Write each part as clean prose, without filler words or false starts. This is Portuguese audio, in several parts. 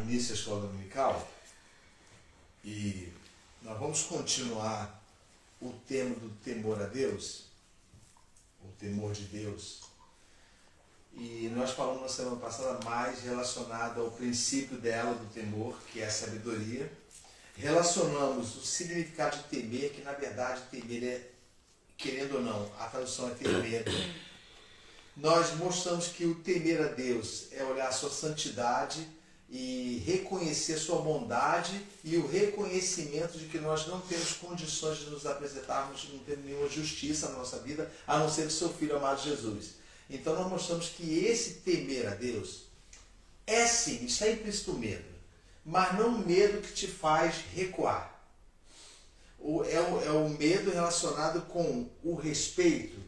início da escola dominical e nós vamos continuar o tema do temor a Deus, o temor de Deus. E nós falamos na semana passada mais relacionado ao princípio dela, do temor, que é a sabedoria. Relacionamos o significado de temer, que na verdade temer é, querendo ou não, a tradução é ter medo. Nós mostramos que o temer a Deus é olhar a sua santidade e reconhecer a sua bondade e o reconhecimento de que nós não temos condições de nos apresentarmos, não temos nenhuma justiça na nossa vida, a não ser o seu Filho amado Jesus. Então nós mostramos que esse temer a Deus é sim, está implícito o medo, mas não o medo que te faz recuar. É o medo relacionado com o respeito.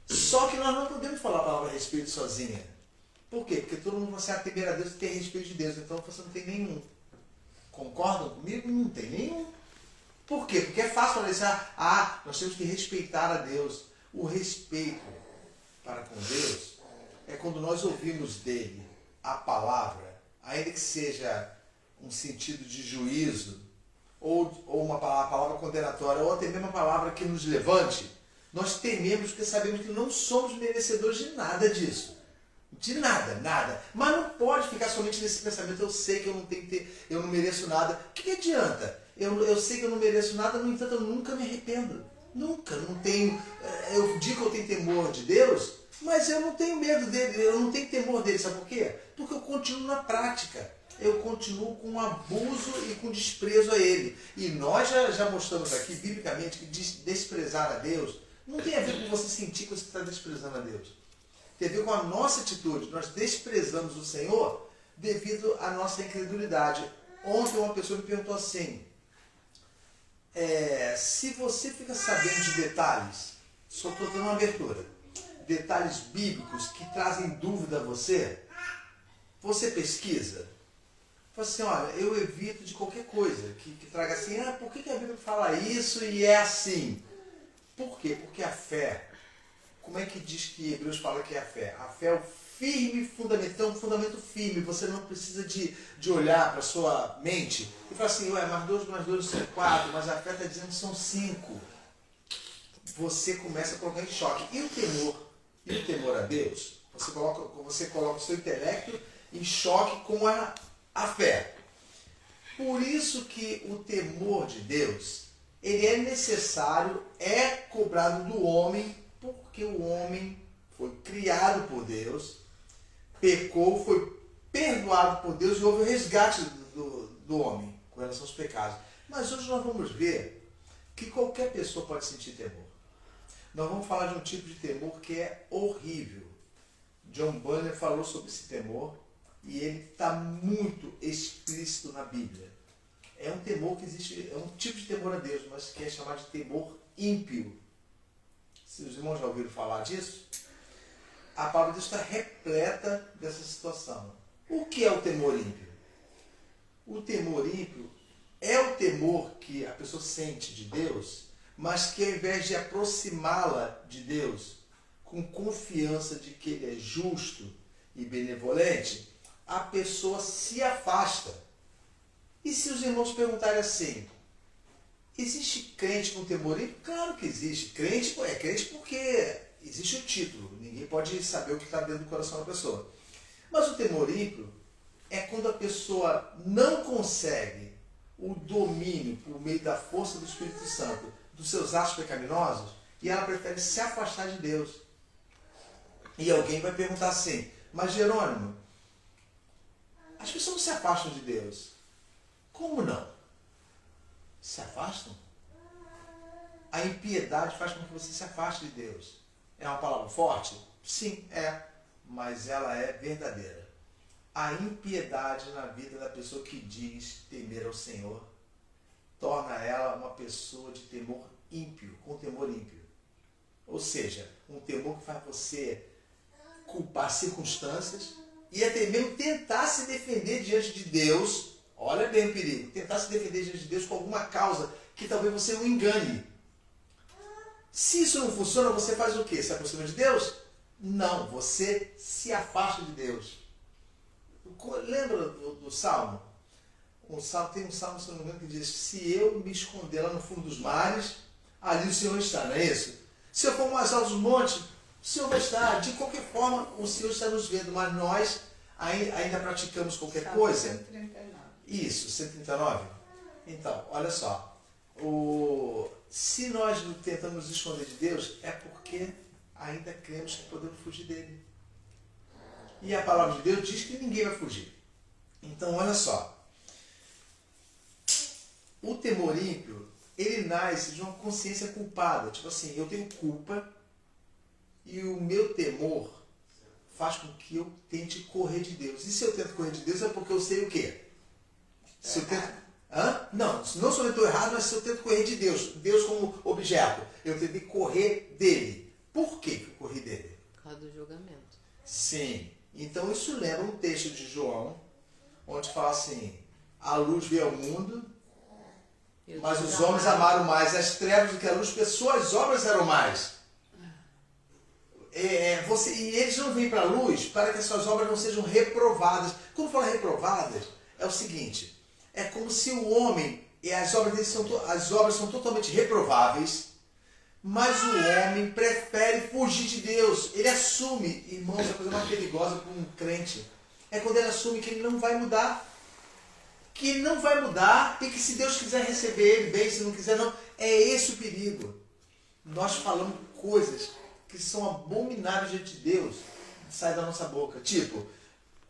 Só que nós não podemos falar a palavra respeito sozinha. Por quê? Porque todo mundo vai temer a Deus e ter respeito de Deus. Então você não tem nenhum. Concordam comigo? Não tem nenhum. Por quê? Porque é fácil falar assim, nós temos que respeitar a Deus. O respeito para com Deus é quando nós ouvimos dele a palavra, ainda que seja um sentido de juízo, ou uma palavra condenatória, ou até mesmo uma palavra que nos levante, nós tememos porque sabemos que não somos merecedores de nada disso. De nada. Mas não pode ficar somente nesse pensamento, eu sei que eu não tenho que ter, eu não mereço nada. O que adianta? Eu sei que eu não mereço nada, no entanto eu nunca me arrependo. Nunca, não tenho. Eu digo que eu tenho temor de Deus, mas eu não tenho medo dele, eu não tenho temor dele, sabe por quê? Porque eu continuo na prática. Eu continuo com abuso e com desprezo a ele. E nós já mostramos aqui, biblicamente, que desprezar a Deus não tem a ver com você sentir que você está desprezando a Deus. Tem a ver com a nossa atitude. Nós desprezamos o Senhor devido à nossa incredulidade. Ontem uma pessoa me perguntou assim, se você fica sabendo de detalhes, só estou dando uma abertura, detalhes bíblicos que trazem dúvida a você, você pesquisa? Fala assim, olha, eu evito de qualquer coisa que traga assim, por que a Bíblia fala isso e é assim? Por quê? Porque a fé, como é que diz que Hebreus fala que é a fé? A fé é o firme fundamento, é um fundamento firme, você não precisa de olhar para a sua mente e falar assim, mas 2 mais 2 são 4, mas a fé está dizendo que são 5. Você começa a colocar em choque. E o temor a Deus, você coloca o seu intelecto em choque com a fé. Por isso que o temor de Deus, ele é necessário, é cobrado do homem, porque o homem foi criado por Deus, pecou, foi perdoado por Deus e houve o resgate do homem com relação aos pecados. Mas hoje nós vamos ver que qualquer pessoa pode sentir temor. Nós vamos falar de um tipo de temor que é horrível. John Bunyan falou sobre esse temor e ele está muito explícito na Bíblia. É um temor que existe, é um tipo de temor a Deus, mas que é chamado de temor ímpio. Se os irmãos já ouviram falar disso, a palavra de Deus está repleta dessa situação. O que é o temor ímpio? O temor ímpio é o temor que a pessoa sente de Deus, mas que ao invés de aproximá-la de Deus com confiança de que Ele é justo e benevolente, a pessoa se afasta. E se os irmãos perguntarem assim, existe crente com temor ímpio? Claro que existe. Crente é crente porque existe o título. Ninguém pode saber o que está dentro do coração da pessoa. Mas o temor ímpio é quando a pessoa não consegue o domínio por meio da força do Espírito Santo dos seus atos pecaminosos e ela prefere se afastar de Deus. E alguém vai perguntar assim, mas Jerônimo, as pessoas não se afastam de Deus. Como não? Se afastam? A impiedade faz com que você se afaste de Deus. É uma palavra forte? Sim, é. Mas ela é verdadeira. A impiedade na vida da pessoa que diz temer ao Senhor torna ela uma pessoa de temor ímpio, com temor ímpio. Ou seja, um temor que faz você culpar circunstâncias e até mesmo tentar se defender diante de Deus. Olha bem o perigo. Tentar se defender diante de Deus com alguma causa que talvez você o engane. Se isso não funciona, você faz o quê? Se aproxima de Deus? Não, você se afasta de Deus. Lembra do Salmo? Tem um Salmo, se não me engano, que diz: se eu me esconder lá no fundo dos mares, ali o Senhor está, não é isso? Se eu for mais alto dos montes, o Senhor vai estar. De qualquer forma, o Senhor está nos vendo, mas nós ainda praticamos qualquer coisa. 139. Isso, 139. Então, olha só. Se nós tentamos nos esconder de Deus, é porque ainda cremos que podemos fugir dele. E a palavra de Deus diz que ninguém vai fugir. Então, olha só. O temor ímpio, ele nasce de uma consciência culpada. Tipo assim, eu tenho culpa e o meu temor faz com que eu tente correr de Deus. E se eu tento correr de Deus é porque eu sei o quê? Se eu tento... Não somente estou errado, mas se eu tento correr de Deus, Deus como objeto, eu tentei correr dele. Por que eu corri dele? Por causa do julgamento. Sim. Então isso lembra um texto de João, onde fala assim: a luz veio ao mundo, mas os homens amaram mais as trevas do que a luz, porque suas obras eram mais. E eles não vêm para a luz para que as suas obras não sejam reprovadas. Quando fala reprovadas, é o seguinte: é como se o homem, e as obras dele são totalmente reprováveis, mas o homem prefere fugir de Deus. Ele assume, irmãos, a coisa mais perigosa para um crente é quando ele assume que ele não vai mudar. Que ele não vai mudar e que se Deus quiser receber ele bem, se não quiser não. É esse o perigo. Nós falamos coisas que são abomináveis diante de Deus, sai da nossa boca. Tipo,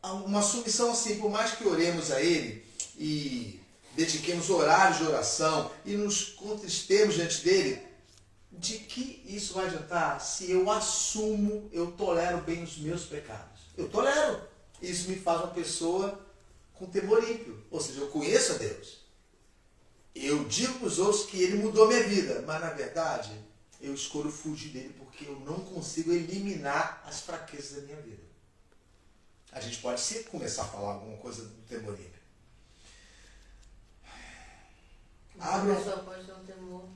uma submissão assim, por mais que oremos a Ele e dediquemos horários de oração e nos contristemos diante dele, de que isso vai adiantar se eu assumo, eu tolero bem os meus pecados? Eu tolero. Isso me faz uma pessoa com temor ímpio. Ou seja, eu conheço a Deus. Eu digo para os outros que Ele mudou a minha vida, mas na verdade eu escolho fugir dele porque eu não consigo eliminar as fraquezas da minha vida. A gente pode sempre começar a falar alguma coisa do temor ímpio. A pessoa pode ter um temor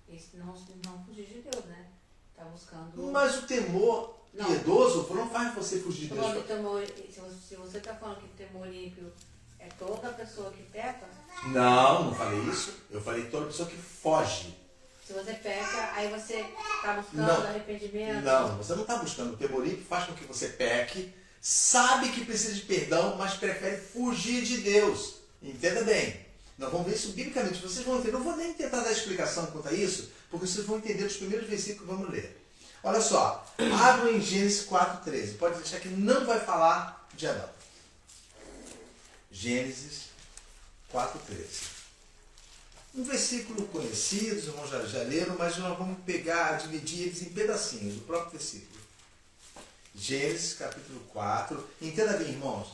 e não fugir de Deus, né? Tá buscando... Mas o temor piedoso não faz você fugir de Deus. Temor, se você está falando que temor ímpio é toda pessoa que peca... Não falei isso. Eu falei toda pessoa que foge. Se você peca, aí você está buscando arrependimento. Não, você não está buscando. O temor ímpio faz com que você peque, sabe que precisa de perdão, mas prefere fugir de Deus. Entenda bem. Nós vamos ver isso biblicamente. Vocês vão entender. Não vou nem tentar dar explicação quanto a isso, porque vocês vão entender os primeiros versículos que vamos ler. Olha só. Abram em Gênesis 4:13. Pode deixar que não vai falar de Adão. Gênesis 4:13. Um versículo conhecido, os irmãos já leram, mas nós vamos dividir eles em pedacinhos, do próprio versículo. Gênesis capítulo 4. Entenda bem, irmãos.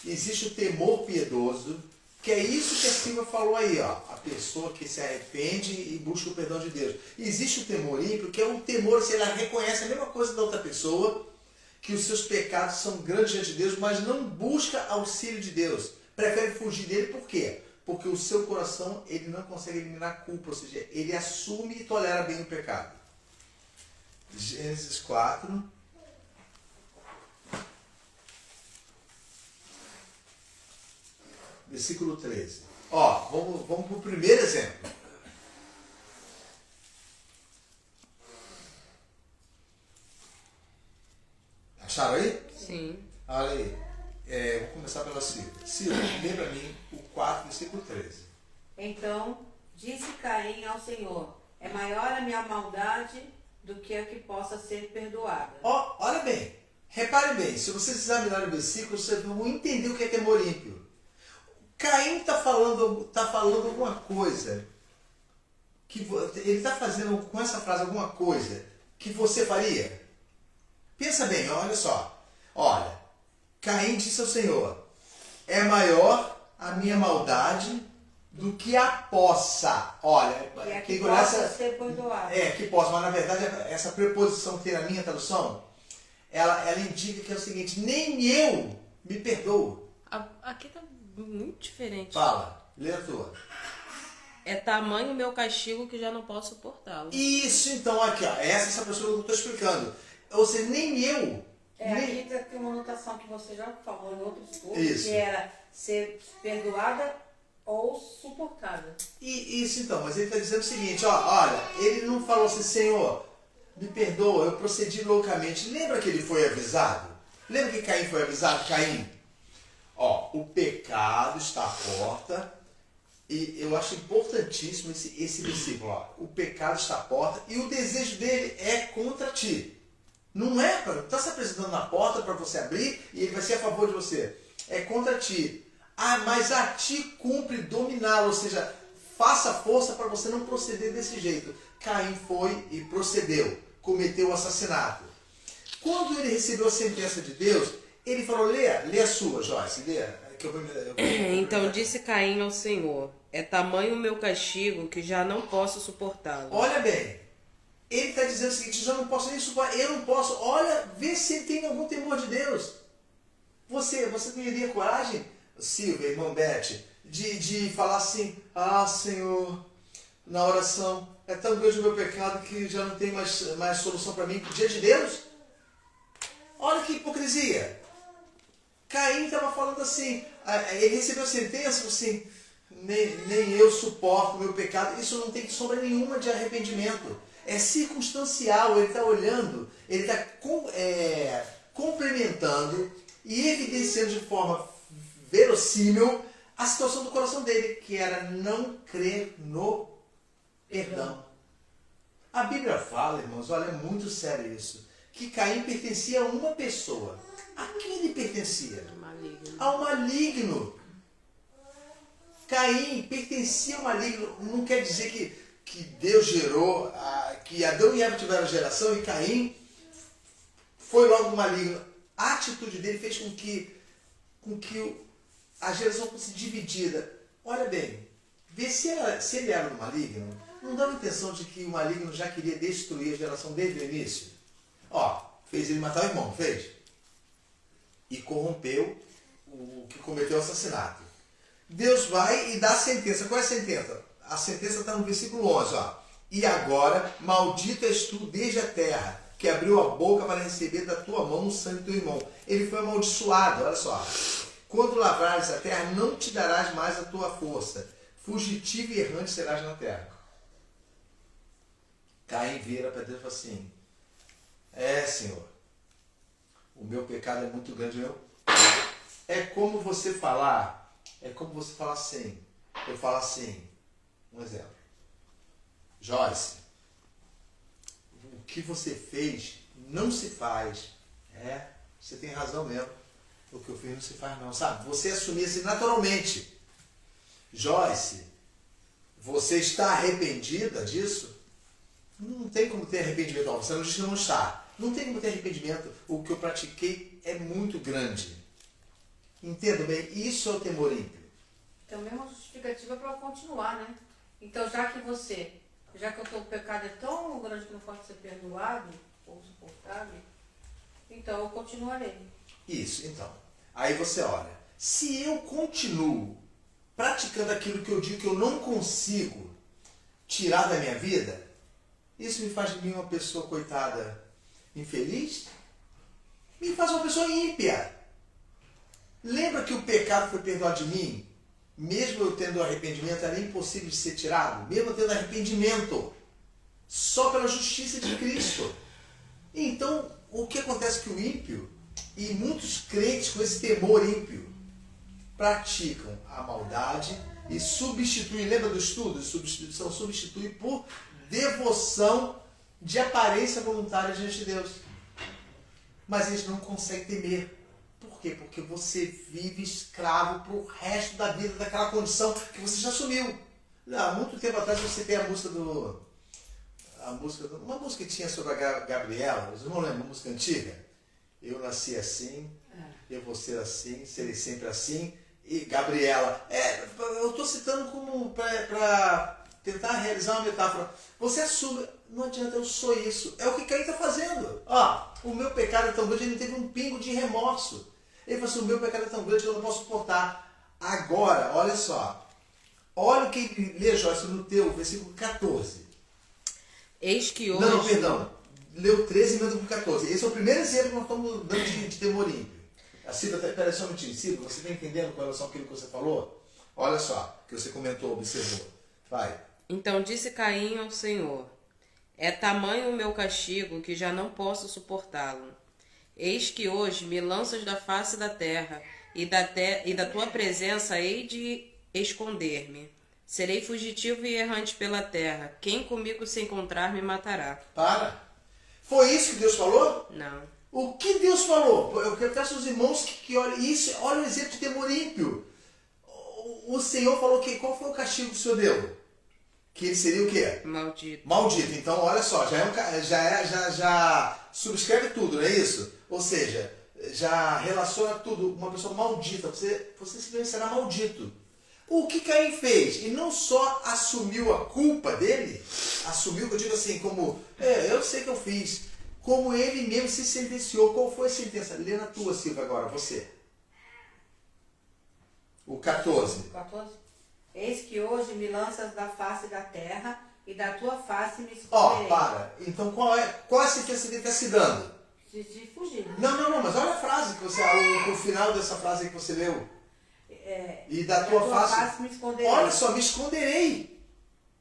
Existe o temor piedoso, que é isso que a Silvia falou aí, ó. A pessoa que se arrepende e busca o perdão de Deus. E existe o temor ímpio, que é um temor, se ela reconhece a mesma coisa da outra pessoa, que os seus pecados são grandes diante de Deus, mas não busca auxílio de Deus. Prefere fugir dele, por quê? Porque o seu coração, ele não consegue eliminar a culpa, ou seja, ele assume e tolera bem o pecado. Gênesis 4. Versículo 13. Ó, vamos para o primeiro exemplo. Acharam aí? Sim. Olha aí. Vou começar pela Silvia. Silvia, lê para mim o 4, versículo 13. Então disse Caim ao Senhor: é maior a minha maldade do que a que possa ser perdoada. Ó, olha bem. Repare bem. Se vocês examinarem o versículo, vocês vão entender o que é temor ímpio. Caim está falando alguma coisa. Ele está fazendo com essa frase alguma coisa que você faria? Pensa bem, olha só. Olha, Caim disse ao Senhor: é maior a minha maldade do que a possa. Olha, que possa ser perdoada. Que possa, mas na verdade essa preposição que tem na minha tradução, ela indica que é o seguinte: nem eu me perdoo. Aqui tá muito diferente. Fala, lê a tua. É tamanho o meu castigo que já não posso suportá-lo. Isso, então, aqui, ó. Essa pessoa que eu estou explicando. Ou seja, nem eu Aqui tem uma anotação que você já falou em outro estudo, Isso. que era ser perdoada ou suportada. Isso então, mas ele está dizendo o seguinte, olha, ele não falou assim, Senhor, me perdoa, eu procedi loucamente. Lembra que ele foi avisado? Lembra que Caim foi avisado? Caim, o pecado está à porta, e eu acho importantíssimo esse versículo, o pecado está à porta e o desejo dele é contra ti. Não é para está se apresentando na porta para você abrir e ele vai ser a favor de você. É contra ti. Mas a ti cumpre dominá-lo, ou seja, faça força para você não proceder desse jeito. Caim foi e procedeu, cometeu o assassinato. Quando ele recebeu a sentença de Deus, ele falou, lê a sua, Joyce, lê. Que eu vou Então disse Caim ao Senhor, é tamanho o meu castigo que já não posso suportá-lo. Olha bem, ele está dizendo o seguinte, eu não posso nem suportar, eu não posso, olha, vê se ele tem algum temor de Deus. Você teria coragem, Silvia, irmã Beth, de falar assim, Senhor, na oração, é tão grande o meu pecado que já não tem mais solução para mim diante de Deus? Olha que hipocrisia. Caim estava falando assim, ele recebeu a sentença, assim, nem eu suporto o meu pecado. Isso não tem sombra nenhuma de arrependimento. É circunstancial, ele está olhando, ele está complementando e evidenciando de forma verossímil a situação do coração dele, que era não crer no perdão. A Bíblia fala, irmãos, olha, é muito sério isso, que Caim pertencia a uma pessoa. A quem ele pertencia? Ao maligno. Caim pertencia ao maligno. Não quer dizer que Deus gerou, que Adão e Eva tiveram geração e Caim foi logo do maligno. A atitude dele fez com que a geração fosse dividida. Olha bem, vê se ele era do maligno, não dá a intenção de que o maligno já queria destruir a geração desde o início. Fez ele matar o irmão, não fez? E corrompeu o que cometeu o assassinato. Deus vai e dá a sentença. Qual é a sentença? A sentença está no versículo 11. E agora, maldito és tu desde a terra, que abriu a boca para receber da tua mão o sangue do teu irmão. Ele foi amaldiçoado, olha só. Quando lavrares a terra, não te darás mais a tua força. Fugitivo e errante serás na terra. Caim vira para Deus e fala assim, Senhor, o meu pecado é muito grande. É como você falar assim, eu falo assim, um exemplo. Joyce, o que você fez não se faz. Você tem razão mesmo. O que eu fiz não se faz não, sabe? Você assumir assim naturalmente. Joyce, você está arrependida disso? Não tem como ter arrependimento. Você não diz que não está. Não tem como ter arrependimento. O que eu pratiquei é muito grande. Entenda bem, isso é o temor ímpio. Também é uma justificativa para continuar, né? Então, já que o teu pecado é tão grande que não pode ser perdoado ou suportado, então eu continuarei. Isso, então. Aí você olha, se eu continuo praticando aquilo que eu digo que eu não consigo tirar da minha vida, isso me faz de mim uma pessoa coitada infeliz? Me faz uma pessoa ímpia. Lembra que o pecado foi perdoado de mim? Mesmo eu tendo arrependimento, era impossível de ser tirado. Mesmo eu tendo arrependimento. Só pela justiça de Cristo. Então, o que acontece é que o ímpio, e muitos crentes com esse temor ímpio, praticam a maldade e substituem, lembra do estudo? Substituição substitui por devoção de aparência voluntária diante de Deus. Mas eles não conseguem temer. Por quê? Porque você vive escravo pro resto da vida daquela condição que você já assumiu. Há muito tempo atrás você tem uma música que tinha sobre a Gabriela, vocês não lembram, uma música antiga? Eu nasci assim, eu vou ser assim, serei sempre assim. E Gabriela, eu estou citando como para tentar realizar uma metáfora. Você assume, não adianta, eu sou isso. É o que Caim está fazendo. O meu pecado é tão grande, ele não teve um pingo de remorso. Ele falou assim, o meu pecado é tão grande que eu não posso suportar. Agora, olha só. Olha o que lê, Joyce, no teu versículo 14. Eis que hoje... Não, perdão. leu 13 e emenda com 14. Esse é o primeiro exemplo que nós estamos dando de temor ímpio. A Silvia, peraí só um minutinho. Silvia, você está entendendo com relação àquilo que você falou? Olha só, que você comentou, observou. Vai. Então disse Caim ao Senhor: é tamanho o meu castigo que já não posso suportá-lo. Eis que hoje me lanças da face da terra, e da tua presença hei de esconder-me. Serei fugitivo e errante pela terra. Quem comigo se encontrar me matará. Para. Foi isso que Deus falou? Não. O que Deus falou? Eu quero peço aos irmãos que olhem isso. Olha o exemplo de temor ímpio. O Senhor falou que qual foi o castigo que o Senhor deu? Que ele seria o quê? Maldito. Maldito. Então, olha só, já subscreve tudo, não é isso? Ou seja, já relaciona tudo. Uma pessoa maldita, você simplesmente será maldito. O que Caim fez? Ele não só assumiu a culpa dele, assumiu, que eu digo assim, como, eu sei que eu fiz, como ele mesmo se sentenciou. Qual foi a sentença? Lê na tua, Silvia, agora, você. O 14. 14. Eis que hoje me lanças da face da terra, e da tua face me Ó, esconderei. para. Então, qual a sentença que ele está se dando? De fugir. Não, mas olha a frase que você, o final dessa frase aí que você leu. E da tua face me esconderei. Olha só, me esconderei.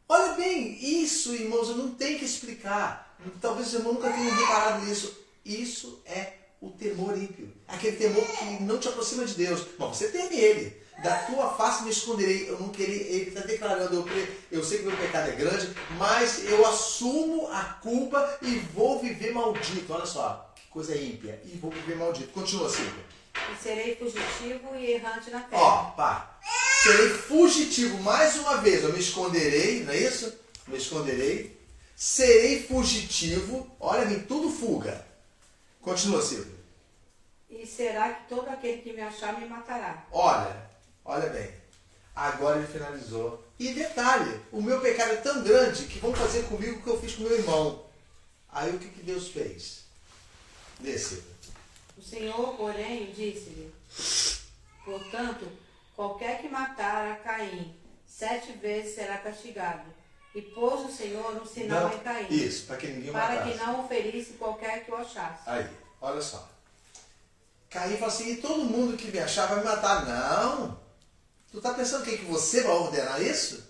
Olha bem, isso, irmãos, eu não tenho que explicar. Talvez os irmãos nunca tenham reparado nisso. Isso é o temor ímpio. Aquele temor que não te aproxima de Deus. Mas você teme ele. Da tua face me esconderei. Eu não queria. Ele está declarando, eu sei que meu pecado é grande, mas eu assumo a culpa e vou viver maldito. Olha só, que coisa ímpia. E vou viver maldito. Continua, Silvia. E serei fugitivo e errante na terra. Ó, pá. Serei fugitivo mais uma vez. Eu me esconderei, não é isso? Me esconderei. Serei fugitivo. Olha, em tudo fuga. Continua, Silvia. E será que todo aquele que me achar me matará. Olha bem. Agora ele finalizou. E detalhe, o meu pecado é tão grande que vão fazer comigo o que eu fiz com meu irmão. Aí o que Deus fez? Lê, Silvia. O Senhor, porém, disse-lhe: portanto, qualquer que matar a Caim 7 vezes será castigado. E pôs o Senhor um sinal em Caim, Isso, para que ninguém para matasse. que não oferisse qualquer que o achasse. Aí, olha só. Caim fala assim, e todo mundo que me achar vai me matar. Não. Tu está pensando que você vai ordenar isso?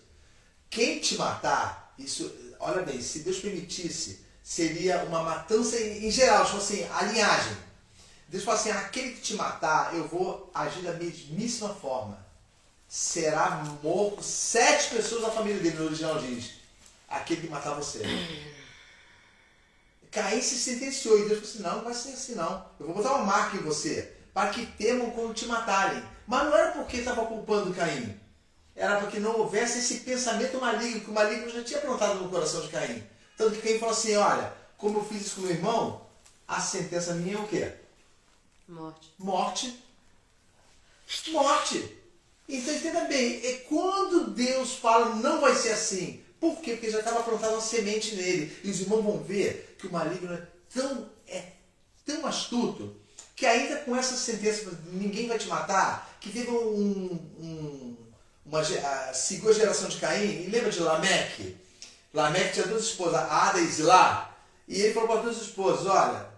Quem te matar, isso, olha bem, se Deus permitisse, seria uma matança em geral, tipo assim, a linhagem. Deus fala assim, aquele que te matar, eu vou agir da mesmíssima forma. Será morto 7 pessoas da família dele, no original diz. Aquele que matar você. Caim se sentenciou e Deus falou assim, não vai ser assim não. Eu vou botar uma marca em você, para que temam quando te matarem. Mas não era porque estava culpando Caim. Era para que não houvesse esse pensamento maligno, que o maligno já tinha plantado no coração de Caim. Tanto que Caim falou assim, olha, como eu fiz isso com meu irmão, a sentença minha é o quê? Morte. Morte. Morte. Então entenda bem, é quando Deus fala não vai ser assim. Por quê? Porque já estava plantada uma semente nele. E os irmãos vão ver que o maligno é tão astuto que ainda com essa sentença, ninguém vai te matar, que teve a segunda geração de Caim, e lembra de Lameque? Lameque tinha 2 esposas, Ada e Zilá. E ele falou para as 2 esposas, olha,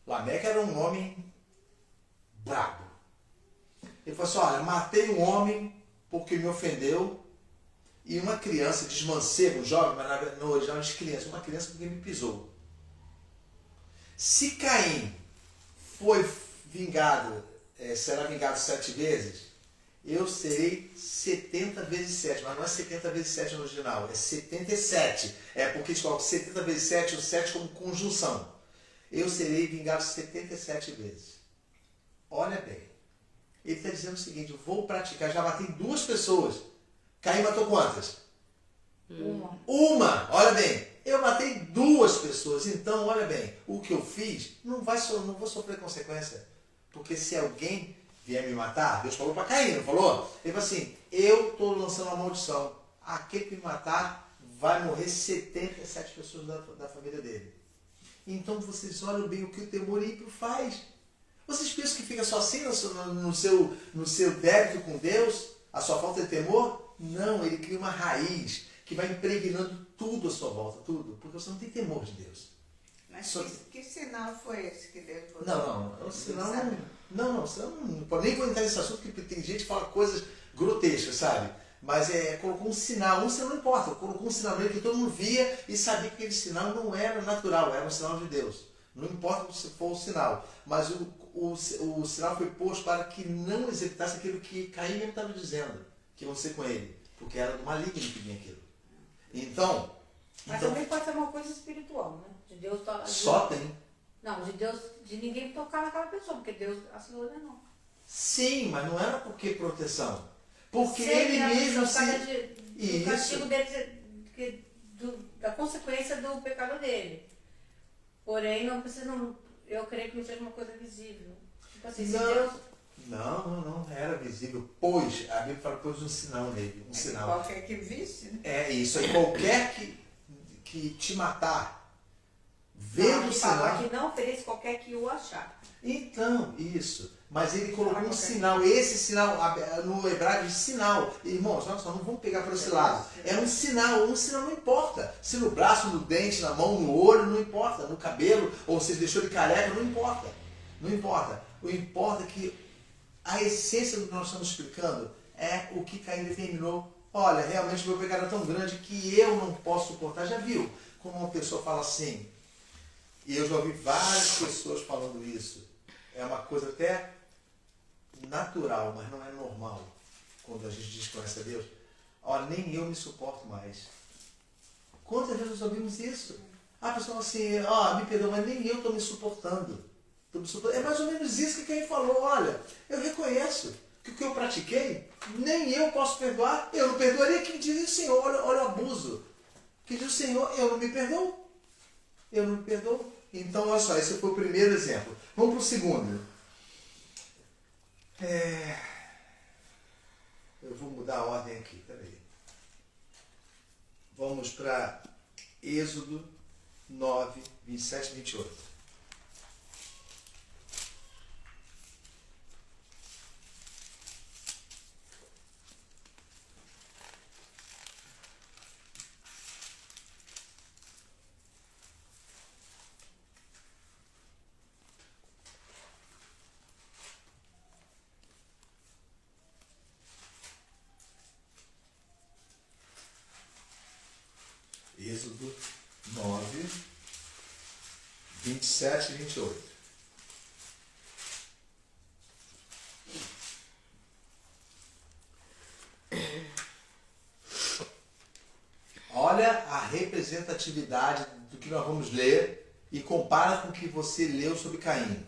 Lameque era um homem brabo. Ele falou assim, olha, matei um homem porque me ofendeu, e uma criança, desmancebo, um jovem, mas no original de criança, uma criança porque me pisou. Se Caim foi vingado, será vingado 7 vezes, eu serei 70 vezes 7, mas não é 70 vezes 7 no original, é 77. É porque eles colocam 70 vezes 7, o 7 como conjunção. Eu serei vingado 77 vezes. Olha bem, ele está dizendo o seguinte, eu vou praticar, já matei 2 pessoas. Caim matou quantas? Uma. Olha bem, eu matei 2 pessoas, então olha bem, o que eu fiz, não vou sofrer consequência. Porque se alguém vier me matar, Deus falou para Caim, não falou? Ele falou assim, eu estou lançando uma maldição. Aquele que me matar vai morrer 77 pessoas da família dele. Então vocês olham bem o que o temor ímpio faz. Vocês pensam que fica só assim no seu débito com Deus? A sua falta de temor? Não, ele cria uma raiz que vai impregnando tudo à sua volta, tudo. Porque você não tem temor de Deus. Mas Só- que sinal foi esse que Deus botou? Não, senão sabe? senão não pode nem vou entrar nesse assunto, porque tem gente que fala coisas grotescas, sabe? Mas colocou um sinal não importa, colocou um sinal nele que todo mundo via e sabia que aquele sinal não era natural, era um sinal de Deus. Não importa se for o sinal, mas o sinal foi posto para que não executasse aquilo que Caim mesmo estava dizendo, que iam ser com ele, porque era do maligno que vinha aquilo. Então, Mas também pode ser uma coisa espiritual, né? De Deus só tem. Não, de Deus, de ninguém tocar naquela pessoa, porque Deus assim ordenou. Sim, mas não era porque proteção. Porque Sempre ele mesmo por causa se... do Isso. castigo dele, da consequência do pecado dele. Porém, não precisa, eu creio que não seja uma coisa visível. Tipo assim, se Não. Deus... Não era visível, pois, a Bíblia fala, pôs um sinal nele, um sinal. Qualquer que visse, né? É isso aí, qualquer que te matar, vendo o Ele falou sinal... que não oferece qualquer que o achar. Então, isso. Mas ele colocou um qualquer sinal, esse sinal, no hebraico de sinal. Irmãos, nós não vamos pegar por esse lado. É um sinal não importa. Se no braço, no dente, na mão, no olho, não importa. No cabelo, ou se deixou de careca, não importa. Não importa. O importa é que a essência do que nós estamos explicando é o que Caim determinou. Olha, realmente meu pecado é tão grande que eu não posso suportar. Já viu como uma pessoa fala assim? E eu já ouvi várias pessoas falando isso. É uma coisa até natural, mas não é normal. Quando a gente diz que conhece a Deus. Olha, nem eu me suporto mais. Quantas vezes nós ouvimos isso? A pessoa fala assim, me perdoa, mas nem eu estou me suportando. É mais ou menos isso que quem falou. Olha, eu reconheço que o que eu pratiquei, nem eu posso perdoar. Eu não perdoaria quem diz o Senhor. Olha o abuso. Que diz o Senhor, eu não me perdoo. Eu não me perdoo. Então, olha só, esse foi o primeiro exemplo. Vamos para o segundo. Eu vou mudar a ordem aqui, peraí. Vamos para Êxodo 9, 27 e 28. Êxodo 9, 27 e 28. Olha a representatividade do que nós vamos ler e compara com o que você leu sobre Caim.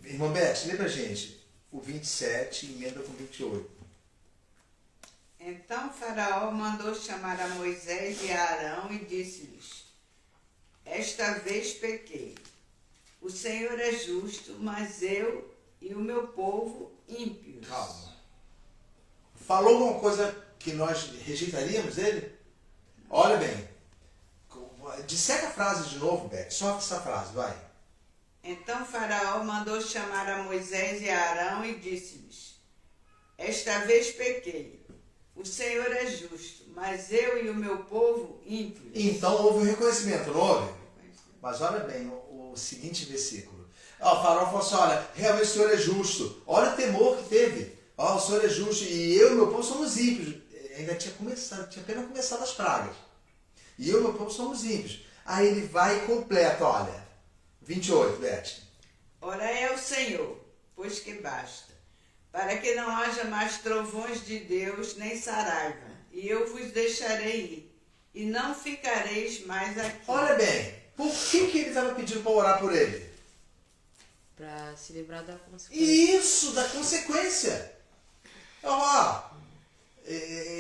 Irmã Beth, lê pra gente o 27 e emenda com 28. Então Faraó mandou chamar a Moisés e a Arão e disse-lhes: Esta vez pequei. O Senhor é justo, mas eu e o meu povo ímpios. Calma. Falou alguma coisa que nós rejeitaríamos ele? Olha bem. Disseca a frase de novo, Beth. Só essa frase, vai. Então Faraó mandou chamar a Moisés e a Arão e disse-lhes: Esta vez pequei. O Senhor é justo, mas eu e o meu povo ímpios. Então houve um reconhecimento, não houve? Mas olha bem o seguinte versículo. O Faraó falou assim, olha, realmente o Senhor é justo. Olha o temor que teve. O Senhor é justo e eu e meu povo somos ímpios. Ainda tinha apenas começado as pragas. E eu e meu povo somos ímpios. Aí ele vai e completa, olha. 28, Beth. Ora é o Senhor, pois que basta, para que não haja mais trovões de Deus, nem saraiva, e eu vos deixarei ir, e não ficareis mais aqui. Olha bem, por que ele estava pedindo para orar por ele? Para se livrar da consequência. Isso, da consequência.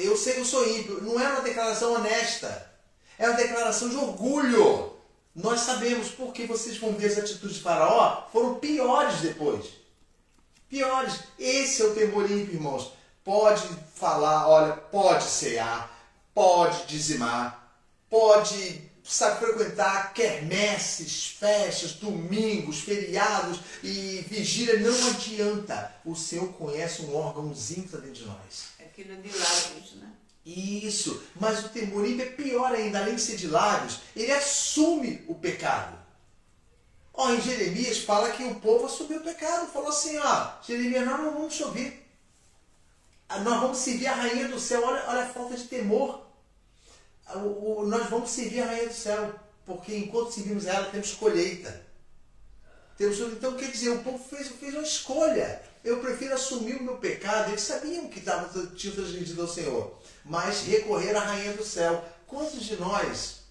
Eu sei que eu sou ímpio. Não é uma declaração honesta. É uma declaração de orgulho. Nós sabemos porque vocês vão ver as atitudes de Faraó foram piores depois. Piores. Esse é o temor ímpio, irmãos. Pode falar, olha, pode cear, pode dizimar, pode, frequentar quermesses, festas, domingos, feriados e vigília. Não adianta. O Senhor conhece um órgãozinho que está dentro de nós. Aquilo de lábios, né? Isso, mas o temor ímpio é pior ainda, além de ser de lábios, ele assume o pecado. Ó, em Jeremias fala que o povo assumiu o pecado, falou assim, ó, Jeremias, nós não vamos te ouvir. Nós vamos servir a rainha do céu, olha a falta de temor. Nós vamos servir a rainha do céu, porque enquanto servimos a ela, temos colheita. Então, quer dizer, o povo fez uma escolha. Eu prefiro assumir o meu pecado. Eles sabiam que tinham transgredido ao Senhor, mas recorrer à rainha do céu. Quantos de nós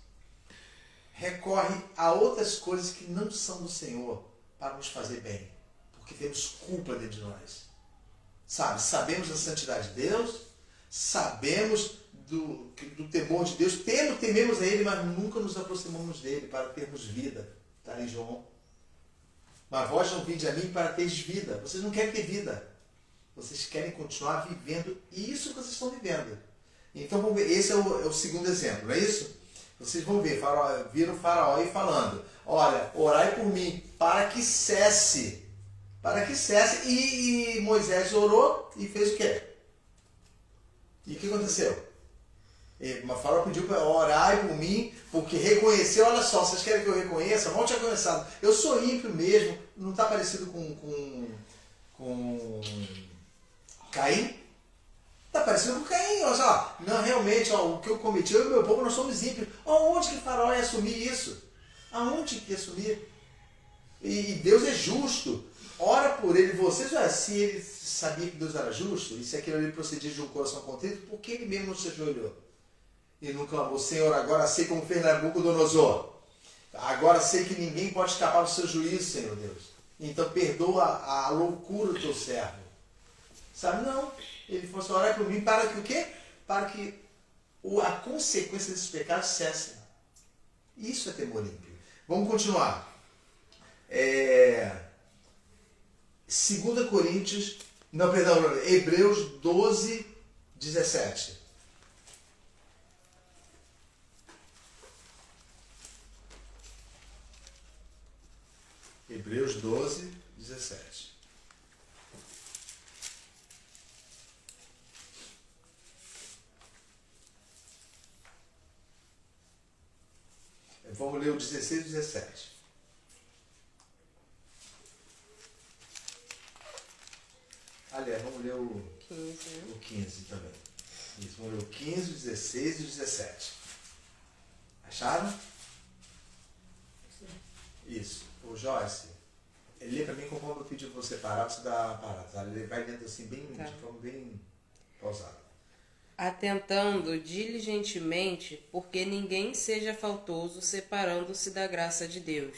recorrem a outras coisas que não são do Senhor para nos fazer bem? Porque temos culpa dentro de nós. Sabe, sabemos da santidade de Deus, sabemos do temor de Deus, tememos a Ele, mas nunca nos aproximamos dEle para termos vida. Está em João. Mas vós não vinde a mim para teres vida. Vocês não querem ter vida. Vocês querem continuar vivendo isso que vocês estão vivendo. Então, vamos ver. Esse é o segundo exemplo, não é isso? Vocês vão ver, viram o faraó aí falando, olha, orai por mim, para que cesse. Para que cesse. E Moisés orou e fez o quê? E o que aconteceu? O faraó pediu para orar por mim, porque reconheceu, olha só, vocês querem que eu reconheça? Mal tinha começado. Eu sou ímpio mesmo, não está parecido com Caim? Está parecido com Caim, olha só. Não, realmente, ó, o que eu cometi, eu e meu povo, nós somos ímpios. Aonde que o faraó ia assumir isso? Aonde que ia assumir? E Deus é justo. Ora por ele, vocês, olha, se ele sabia que Deus era justo, e se aquilo ali procedia de um coração contrito, por que ele mesmo não se ajoelhou? E não clamou, Senhor, agora sei como fez Nabucodonosor. Agora sei que ninguém pode escapar do seu juízo, Senhor Deus. Então perdoa a loucura do teu servo. Sabe, não. Ele falou assim, orar por mim para que o quê? Para que a consequência desses pecados cesse. Isso é temor ímpio. Vamos continuar. 2 Coríntios, não, perdão, Hebreus 12, 17. Hebreus 12, 17. Vamos ler o 16 e 17. Aliás, vamos ler o 15 também. Isso, vamos ler o 15, o 16 e o 17. Acharam? Sim. Isso. O Joyce, lê para mim conforme eu pedi para você parar, você dá uma parada. Ele vai dentro assim, bem, tá, de forma bem pausada. Atentando diligentemente, porque ninguém seja faltoso separando-se da graça de Deus,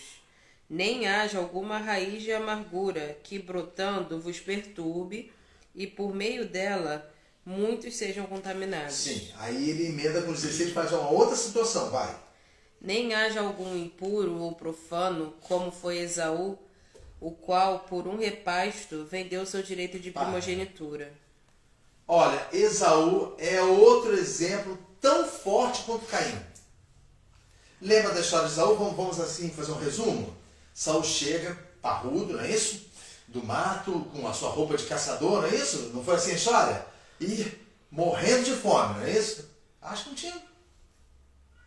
nem haja alguma raiz de amargura que brotando vos perturbe, e por meio dela muitos sejam contaminados. Sim, aí ele emenda com 16 e faz uma outra situação, vai. Nem haja algum impuro ou profano, como foi Esaú, o qual, por um repasto, vendeu seu direito de primogenitura. Olha, Esaú é outro exemplo tão forte quanto Caim. Lembra da história de Esaú? Vamos assim fazer um resumo? Saul chega, parrudo, não é isso? Do mato, com a sua roupa de caçador, não é isso? Não foi assim a história? E morrendo de fome, não é isso? Acho que não tinha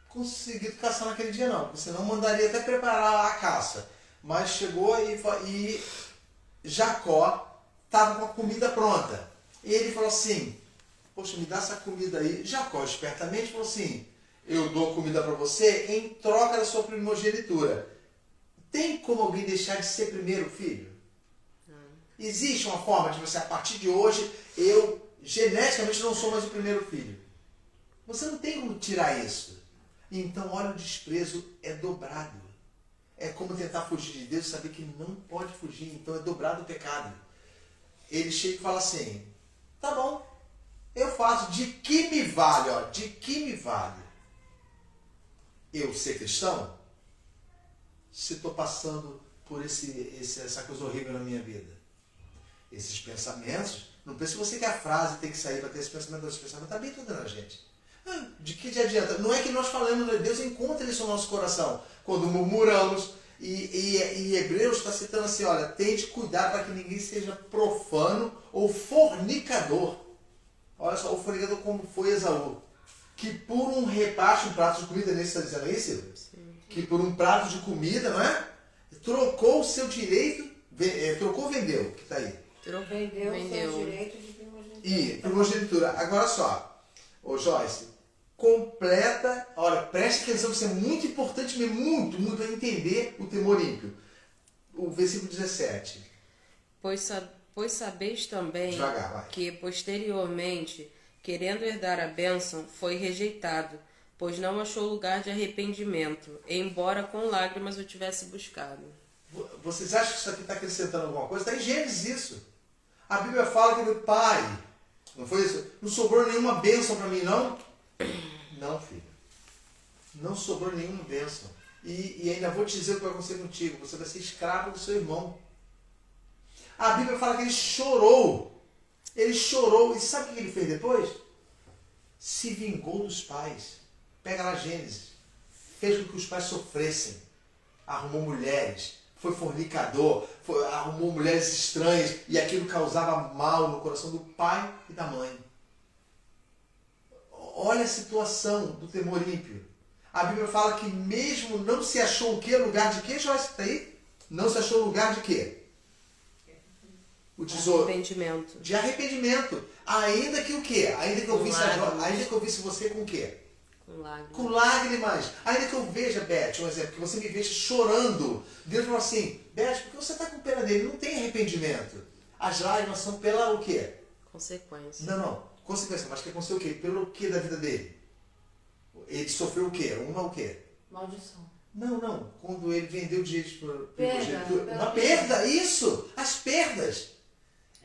conseguido caçar naquele dia não, porque senão mandaria até preparar a caça. Mas chegou e Jacó estava com a comida pronta. E ele falou assim, poxa, me dá essa comida aí. Jacó espertamente falou assim, eu dou comida para você em troca da sua primogenitura. Tem como alguém deixar de ser primeiro filho? Existe uma forma de você, a partir de hoje, eu geneticamente não sou mais o primeiro filho. Você não tem como tirar isso. Então, olha, o desprezo é dobrado. É como tentar fugir de Deus e saber que não pode fugir. Então, é dobrado o pecado. Ele chega e fala assim, tá bom, eu faço. De que me vale, ó? De que me vale eu ser cristão se estou passando por essa coisa horrível na minha vida? Esses pensamentos, não pense você que a frase tem que sair para ter esse pensamento, está bem tudo na gente. De que adianta? Não é que nós falamos, Deus encontra isso no nosso coração. Quando murmuramos, e Hebreus está citando assim, olha, tente cuidar para que ninguém seja profano ou fornicador. Olha só, o fornicador como foi Esaú. Que por um repasse, um prato de comida, nesse está dizendo aí, Silvio? Que por um prato de comida, não é? Trocou o seu direito, trocou ou vendeu, que está aí. Vendeu o seu direito de primogenitura. E primogenitura. Agora só, ô Joyce, completa, olha, preste atenção, isso é muito importante mesmo, muito para entender o temor ímpio. O versículo 17. Pois sabeis também Devagar, vai. que posteriormente, querendo herdar a bênção, foi rejeitado, pois não achou lugar de arrependimento, embora com lágrimas o tivesse buscado. Vocês acham que isso aqui está acrescentando alguma coisa? Está em Gênesis isso. A Bíblia fala que meu pai, não foi isso? Não sobrou nenhuma bênção para mim, não? Não, filho. Não sobrou nenhuma bênção. E ainda vou te dizer o que vai acontecer contigo. Você vai ser escravo do seu irmão. A Bíblia fala que ele chorou. Ele chorou. E sabe o que ele fez depois? Se vingou dos pais. Pega lá Gênesis. Fez com que os pais sofressem. Arrumou mulheres. Foi fornicador. Arrumou mulheres estranhas. E aquilo causava mal no coração do pai e da mãe. Olha a situação do temor ímpio. A Bíblia fala que mesmo não se achou o quê? Lugar de quê, Joyce? Está aí? Não se achou lugar de quê? O tesouro. Arrependimento. De arrependimento. Ainda que o quê? Ainda que eu visse você com o quê? Com lágrimas. Com lágrimas. Ainda que eu veja, Beth, um exemplo, que você me veja chorando. Deus falou assim, Beth, por que você está com pena dele? Não tem arrependimento. As lágrimas são pela o quê? Consequência. Não. Consequência. Mas que aconteceu o quê? Pelo quê da vida dele? Ele sofreu o quê? O quê? Maldição. Não. Quando ele vendeu direitos por Perda. uma perda, isso! As perdas.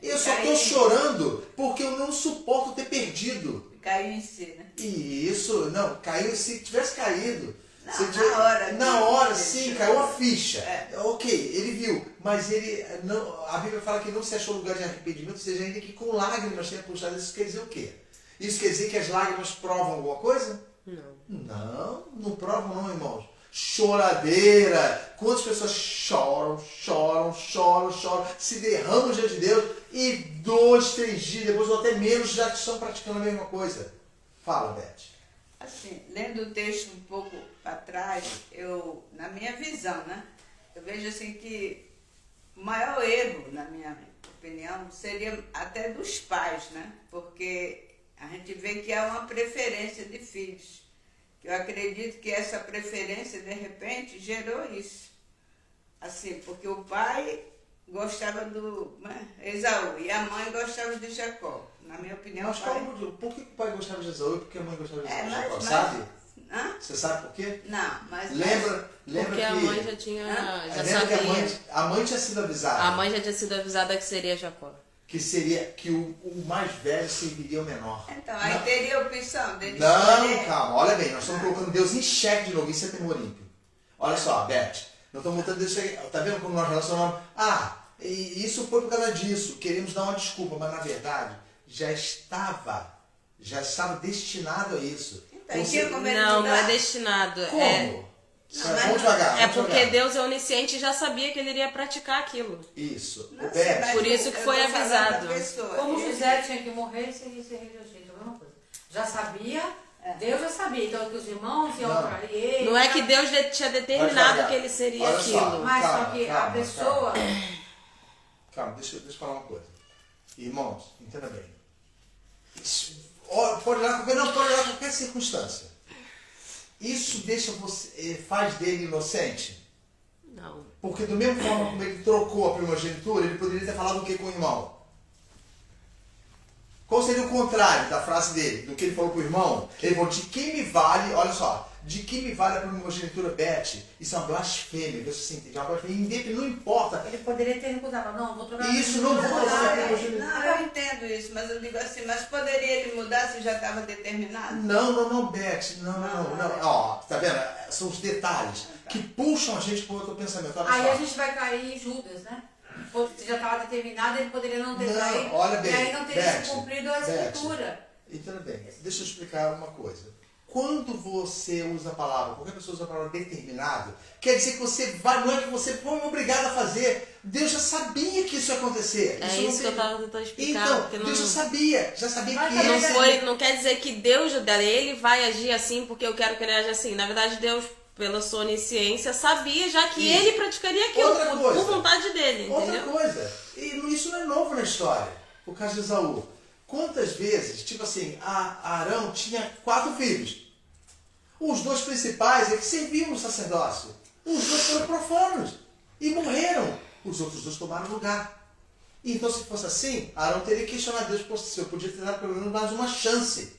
Eu só estou chorando porque eu não suporto ter perdido. Caiu em si, né? Isso, não, caiu, se tivesse caído. Não, se na hora. Na hora, sim, caiu a ficha. É. Ok, ele viu, mas ele não. A Bíblia fala que não se achou lugar de arrependimento, ou seja, ainda que com lágrimas tenha puxado. Isso quer dizer o quê? Isso quer dizer que as lágrimas provam alguma coisa? Não provam não, irmãos. Choradeira. Quantas pessoas choram, se derramam diante de Deus e 2, 3 dias depois ou até menos já estão praticando a mesma coisa. Fala, Beth. Assim, lendo o texto um pouco para trás, na minha visão, né? Eu vejo assim que o maior erro, na minha opinião, seria até dos pais, né? Porque a gente vê que há uma preferência de filhos. Eu acredito que essa preferência, de repente, gerou isso. Assim, porque o pai gostava do Esaú e a mãe gostava de Jacó. Na minha opinião, Mas por que o pai gostava de Esaú e por que a mãe gostava de Jacó? Sabe? Você sabe por quê? Não, mas... Lembra porque que... a mãe já tinha... Já lembra sabia. que a mãe tinha sido avisada. A mãe já tinha sido avisada que seria Jacó. Que o mais velho serviria o menor. Então, aí teria a opção dele Não, escolher. calma, olha bem, nós estamos colocando Deus em xeque de novo, isso é temor ímpio. Olha só, Beth, nós estamos botando Deus em xeque. Tá vendo como nós relacionamos? E isso foi por causa disso, queremos dar uma desculpa, mas na verdade já estava destinado a isso. Então, tinha como ele Não mudar? é destinado. Como? Não, Vamos devagar. É vamos porque devagar. Deus é onisciente e já sabia que ele iria praticar aquilo. Isso. Não O sei, Beth, mas Por isso que eu foi tô falando avisado. da pessoa. Como Ele- José tinha que morrer, ele seria rejeitado, a mesma coisa. Já sabia, Deus já sabia, então que os irmãos iam Não. trair ele. Não é que Deus tinha determinado devagar. que ele seria Olha só. aquilo. Mas Calma, só que calma, a pessoa... Calma, deixa eu falar uma coisa. Irmãos, entenda bem. Pode olhar qualquer circunstância. Isso faz dele inocente? Não. Porque do mesmo forma como ele trocou a primogenitura, ele poderia ter falado o que com o irmão? Qual seria o contrário da frase dele, do que ele falou com o irmão? Ele falou, de que me vale, olha só, de que me vale a primogenitura, Beth? Isso é uma blasfêmia, você entende? É uma blasfêmia, não importa. Ele poderia ter recusado, não, vou trocar... Isso, não vou trocar a primogenitura. Não, eu entendo isso, mas eu digo assim, mas poderia ele mudar se já estava determinado? Não, Beth, não. Ó, tá vendo? São os detalhes que puxam a gente para outro pensamento. Olha Aí só. a gente vai cair em Judas, né? Se já estava determinado, ele poderia não ter Não, traído. olha bem, E aí não teria Beth, se cumprido a Beth. escritura. Entenda bem, deixa eu explicar uma coisa. quando você usa a palavra, qualquer pessoa usa a palavra determinado, quer dizer que você vai, não é que você foi obrigado a fazer. Deus já sabia que isso ia acontecer. É isso que eu estava tentando explicar. Então, porque Deus já sabia que não quer dizer que Deus, ele vai agir assim porque eu quero que ele aja assim. Na verdade, Deus, pela sua onisciência, sabia já que Isso. ele praticaria aquilo por vontade dele, Outra entendeu? coisa, e isso não é novo na história, o caso de Esaú. Quantas vezes, tipo assim, Arão tinha 4 filhos. Os 2 principais é que serviam no sacerdócio. Os 2 foram profanos e morreram. Os outros 2 tomaram lugar. Então, se fosse assim, Arão teria que questionar Deus, se eu podia ter dado pelo menos mais uma chance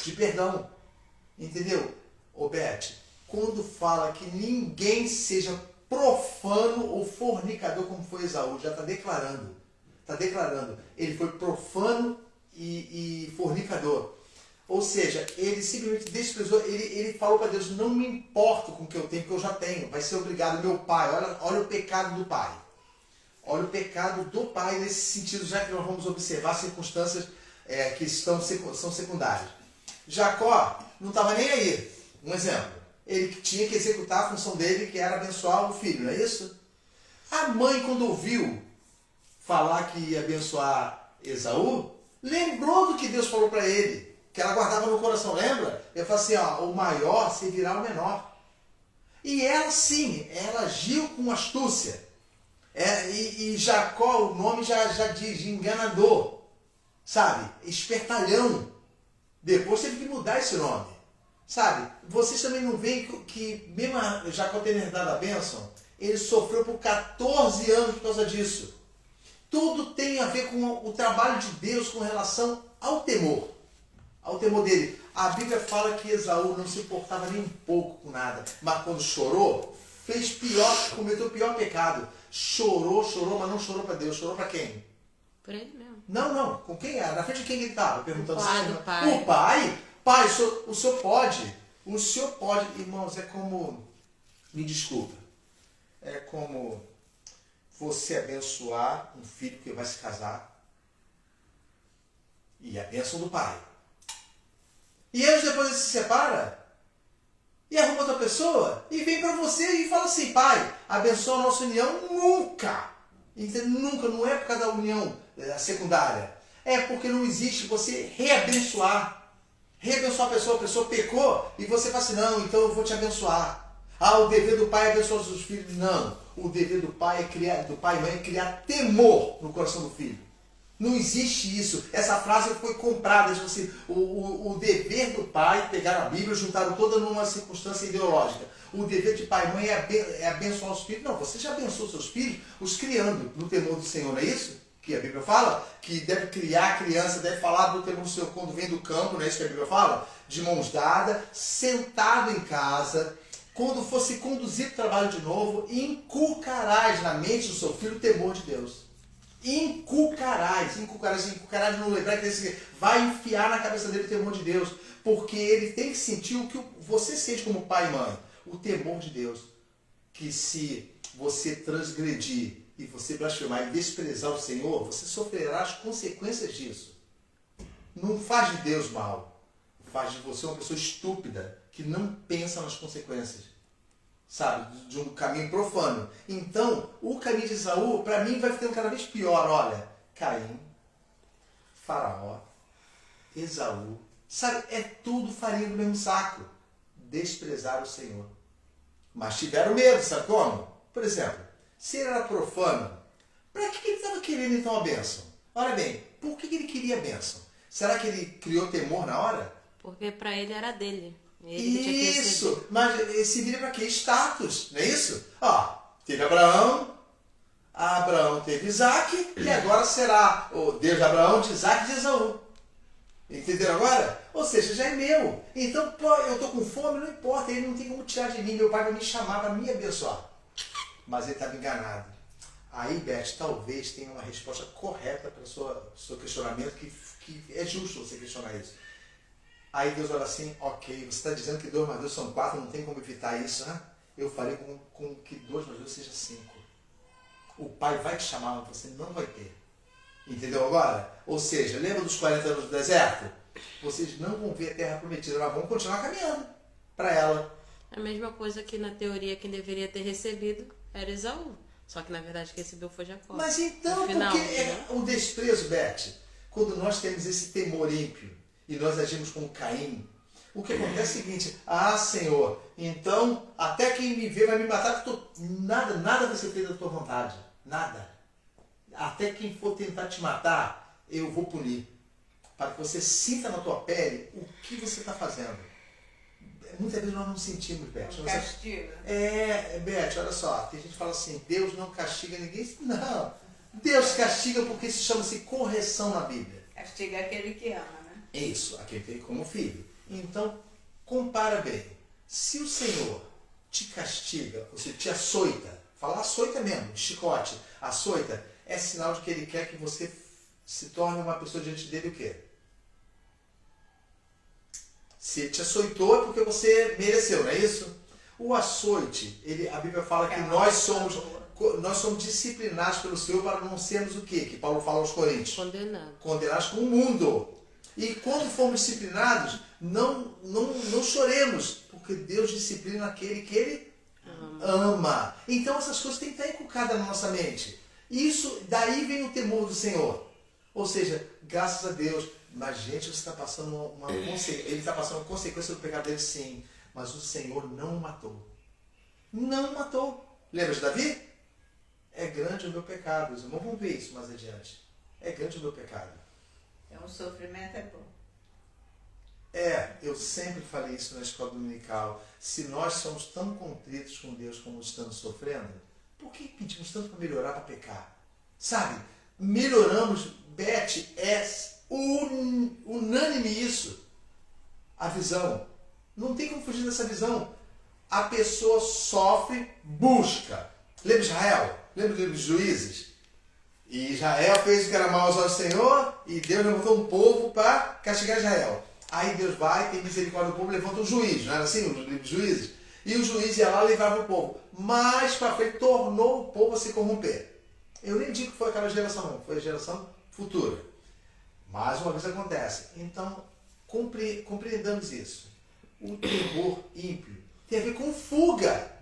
de perdão. Entendeu? Ô Beth, quando fala que ninguém seja profano ou fornicador como foi Esaú, já está declarando. Está declarando. Ele foi profano e fornicador. Ou seja, ele simplesmente desprezou, ele falou para Deus, não me importo com o que eu tenho, porque eu já tenho, vai ser obrigado meu pai. Olha o pecado do pai. Olha o pecado do pai nesse sentido, já que nós vamos observar circunstâncias que são secundárias. Jacó não estava nem aí. Um exemplo, ele tinha que executar a função dele, que era abençoar o filho, não é isso? A mãe, quando ouviu falar que ia abençoar Esaú, lembrou do que Deus falou para ele, que ela guardava no coração, lembra? Ele falou assim, o maior servirá ao menor. E ela sim, ela agiu com astúcia. E Jacó, o nome já diz, enganador, sabe? Espertalhão. Depois teve que mudar esse nome, sabe? Vocês também não veem que mesmo Jacó tendo herdado a bênção, ele sofreu por 14 anos por causa disso. Tudo tem a ver com o trabalho de Deus com relação ao temor dele. A Bíblia fala que Esaú não se importava nem um pouco com nada, mas quando chorou, fez pior, cometeu o pior pecado. Chorou, mas não chorou para Deus. Chorou para quem? Por ele mesmo. Não. Com quem era? Na frente de quem ele estava? Perguntando O pai. O pai? Pai, o senhor pode. O senhor pode. Irmãos, é como... Me desculpa. É como você abençoar um filho que vai se casar. E a bênção do pai. E anos depois ele se separa. E arruma outra pessoa. E vem para você e fala assim, pai, abençoa a nossa união. Nunca. Entende? Nunca. Não é por causa da união secundária. É porque não existe você reabençoar. Reabençoar a pessoa pecou. E você fala assim, não, então eu vou te abençoar. O dever do pai é abençoar os seus filhos. Não. O dever do pai e mãe é criar temor no coração do filho. Não existe isso. Essa frase foi comprada. Tipo assim, o dever do pai, pegaram a Bíblia e juntaram toda numa circunstância ideológica. O dever de pai e mãe é abençoar os filhos. Não, você já abençoou seus filhos, os criando no temor do Senhor, não é isso? Que a Bíblia fala? Que deve criar a criança, deve falar do temor do Senhor quando vem do campo, não é isso que a Bíblia fala? De mãos dadas, sentado em casa. Quando for se conduzir para o trabalho de novo, inculcarás na mente do seu filho o temor de Deus. Inculcarás no lembrar que vai enfiar na cabeça dele o temor de Deus, porque ele tem que sentir o que você sente como pai e mãe, o temor de Deus, que se você transgredir e você blasfemar e desprezar o Senhor, você sofrerá as consequências disso. Não faz de Deus mal, faz de você uma pessoa estúpida, que não pensa nas consequências, sabe, de um caminho profano. Então, o caminho de Esaú, para mim, vai ficando cada vez pior. Olha, Caim, Faraó, Esaú, sabe, é tudo farinha do mesmo saco. Desprezar o Senhor. Mas tiveram medo, sabe como? Por exemplo, se ele era profano, para que ele estava querendo então a bênção? Olha bem, por que ele queria a bênção? Será que ele criou temor na hora? Porque para ele era dele. Isso, mas esse vira para quê? Status, não é isso? Teve Abraão teve Isaac, e agora será o Deus de Abraão, de Isaac e de Esaú. Entenderam agora? Ou seja, já é meu. Então, eu estou com fome, não importa, ele não tem como tirar de mim, meu pai vai me chamar para me abençoar. Mas ele estava enganado. Aí, Beth, talvez tenha uma resposta correta para o seu questionamento, que é justo você questionar isso. Aí Deus olha assim, ok, você está dizendo que 2 mais 2 são 4, não tem como evitar isso, né? Eu falei com que 2 mais 2 seja 5. O pai vai te chamar, mas você não vai ter. Entendeu agora? Ou seja, lembra dos 40 anos do deserto? vocês não vão ver a terra prometida, mas vão continuar caminhando para ela. A mesma coisa que na teoria quem deveria ter recebido era Esaú. Só que na verdade quem recebeu foi Jacó. Mas então, No final, por que né? o desprezo, Beth? Quando nós temos esse temor ímpio e nós agimos como Caim, o que acontece é o seguinte: ah, Senhor, então até quem me vê vai me matar, porque nada vai ser feito da tua vontade. Nada. Até quem for tentar te matar, eu vou punir. Para que você sinta na tua pele o que você está fazendo. Muitas vezes nós não sentimos, Beth. Um castigo. Beth, olha só, tem gente que fala assim, Deus não castiga ninguém. Não, Deus castiga porque isso chama-se correção na Bíblia. Castiga aquele que ama, né? Isso, aquele que tem como filho. Então, compara bem. Se o Senhor te castiga, ou seja, te açoita, falar açoita mesmo, de chicote, açoita, é sinal de que Ele quer que você se torne uma pessoa diante dele o quê? Se ele te açoitou é porque você mereceu, não é isso? O açoite, a Bíblia fala que nós somos disciplinados pelo Senhor para não sermos o quê? Que Paulo fala aos Coríntios. Condenados com o mundo. E quando formos disciplinados, não choremos, porque Deus disciplina aquele que Ele ama. Então essas coisas têm que estar inculcadas na nossa mente. Isso, daí vem o temor do Senhor. Ou seja, graças a Deus, mas gente, você está passando ele está passando uma consequência do pecado dele, sim. Mas o Senhor não o matou. Não o matou. Lembra de Davi? É grande o meu pecado. Os irmãos vão ver isso mais adiante. É grande o meu pecado. Então o sofrimento é bom. Eu sempre falei isso na escola dominical. Se nós somos tão contritos com Deus como estamos sofrendo, por que pedimos tanto para melhorar, para pecar? Sabe? Melhoramos, Beth, unânime isso. A visão. Não tem como fugir dessa visão. A pessoa sofre, busca. Lembra de Israel? Lembra do livro de Juízes? E Israel fez o que era mal aos olhos do Senhor e Deus levantou um povo para castigar Israel. Aí Deus vai, tem misericórdia do povo, levanta um juiz, não era assim no livro de Juízes? E o juiz ia lá e levava o povo. Mas para frente tornou o povo a se corromper. Eu nem digo que foi aquela geração, não. Foi a geração futura. Mais uma vez acontece. Então, compreendamos isso. O temor ímpio tem a ver com fuga.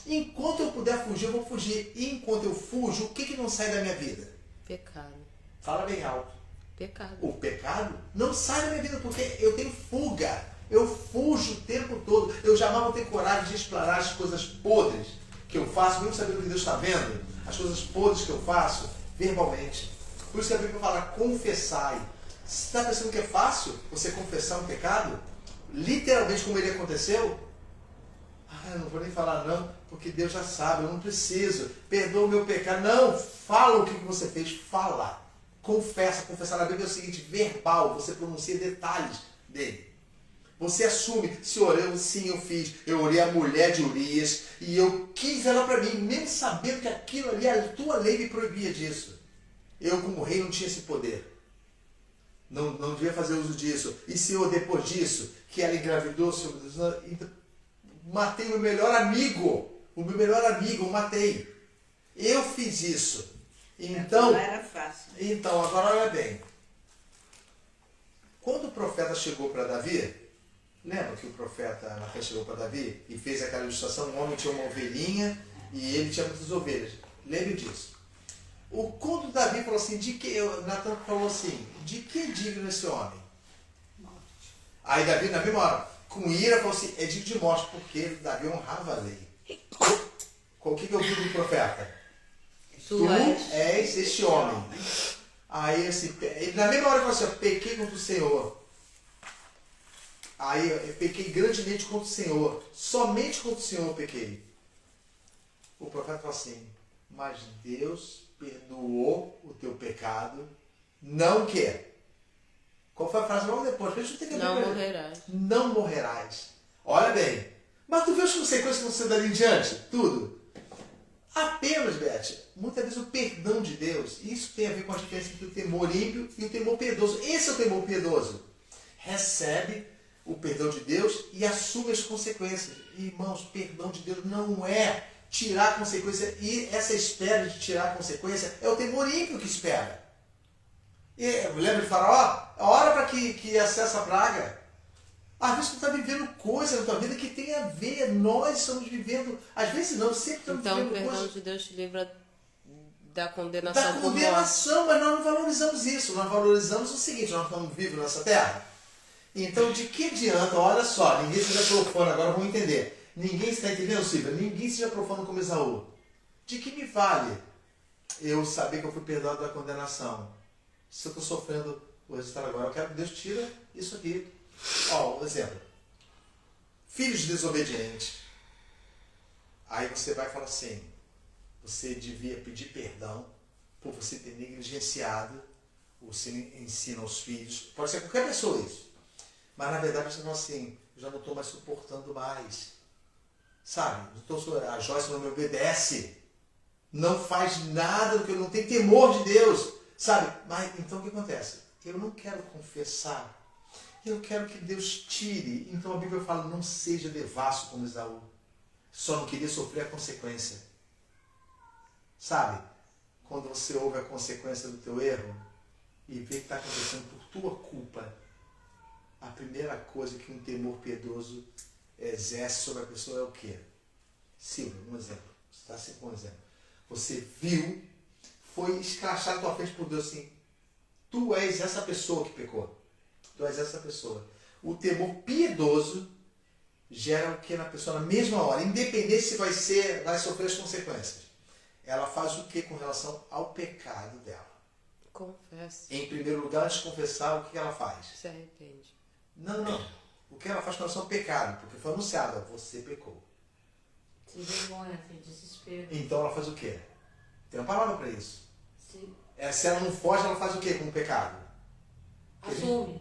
Enquanto eu puder fugir, eu vou fugir. E enquanto eu fujo, o que não sai da minha vida? Pecado. Fala bem alto. Pecado. O pecado não sai da minha vida porque eu tenho fuga. Eu fujo o tempo todo. Eu jamais vou ter coragem de explorar as coisas podres que eu faço, mesmo sabendo que Deus está vendo. As coisas podres que eu faço verbalmente. Por isso que a Bíblia fala, confessai. Você está pensando que é fácil você confessar um pecado? Literalmente como ele aconteceu? Eu não vou nem falar não, porque Deus já sabe, eu não preciso. Perdoa o meu pecado. Não, fala o que você fez, fala. Confessa. Confessar na Bíblia é o seguinte, verbal, você pronuncia detalhes dele. Você assume, se oramos, sim, eu fiz. Eu orei a mulher de Urias e eu quis ela para mim, mesmo sabendo que aquilo ali, a tua lei me proibia disso. Eu, como rei, não tinha esse poder. Não devia fazer uso disso. E se eu, depois disso, que ela engravidou, Senhor, então, matei o meu melhor amigo. O meu melhor amigo, eu matei. Eu fiz isso. Então, não era fácil. Então, agora olha bem. Quando o profeta chegou para Davi, lembra que o profeta Natan chegou para Davi e fez aquela ilustração? Um homem tinha uma ovelhinha e ele tinha muitas ovelhas. Lembre disso. Quando Davi falou assim, Natan falou assim, de que é digno esse homem? Morte. Aí Davi, na mesma hora, com ira, falou assim, é digno de morte, porque Davi honrava a lei. O que eu vi do profeta? Tu és este homem. Aí, assim, na mesma hora ele falou assim, eu pequei contra o Senhor. Aí, eu pequei grandemente contra o Senhor. Somente contra o Senhor eu pequei. O profeta falou assim, mas Deus perdoou o teu pecado, não quer. Qual foi a frase logo depois? Não morrerás. Não morrerás. Olha bem. Mas tu vê as consequências que vão ser dali em diante? Tudo. Apenas, Beth, muitas vezes o perdão de Deus, isso tem a ver com a diferença entre o temor ímpio e o temor piedoso. Esse é o temor piedoso. Recebe o perdão de Deus e assume as consequências. Irmãos, perdão de Deus não é tirar a consequência. E essa espera de tirar a consequência é o temor ímpio que espera. E lembra de Faraó? Ora para que acesse a praga. Às vezes tu está vivendo coisa na tua vida que tem a ver. Nós estamos vivendo, às vezes não, sempre estamos Então, o vivendo perdão coisas de Deus te livra da condenação da por morte. condenação, mas nós não valorizamos isso. Nós valorizamos o seguinte: nós estamos vivos nessa terra. Então, de que adianta? Olha só, ninguém seja profano, agora vamos entender. Ninguém está entendendo, Silvia? Ninguém seja profano como Esaú. De que me vale eu saber que eu fui perdoado da condenação? Se eu estou sofrendo o resultado agora, eu quero que Deus tire isso aqui. Ó, um exemplo. Filhos desobedientes. Aí você vai falar assim: você devia pedir perdão por você ter negligenciado. Você ensina aos filhos. Pode ser qualquer pessoa isso. Mas na verdade você fala assim: eu já não estou mais suportando mais. Sabe? A Joyce não me obedece. Não faz nada do que eu não tenho temor de Deus. Sabe? Mas então o que acontece? Eu não quero confessar. Eu quero que Deus tire. Então a Bíblia fala: não seja devasso como Esaú. Só não queria sofrer a consequência. Sabe? Quando você ouve a consequência do teu erro e vê que está acontecendo por tua culpa, a primeira coisa que um temor piedoso exerce sobre a pessoa é o quê? Silvia, um exemplo. Você está assim com um exemplo. Você viu, foi escrachado à tua frente por Deus assim: tu és essa pessoa que pecou. Tu és essa pessoa. O temor piedoso gera o que na pessoa na mesma hora, independente se vai sofrer as consequências. Ela faz o que com relação ao pecado dela? Confessa. Em primeiro lugar, antes de confessar, o que ela faz? Se arrepende. Não. O que ela faz com relação ao pecado? Porque foi anunciado: você pecou. Se vergonha, tem desespero. Então ela faz o quê? Tem uma palavra para isso. Se Se ela não foge, ela faz o quê com o pecado?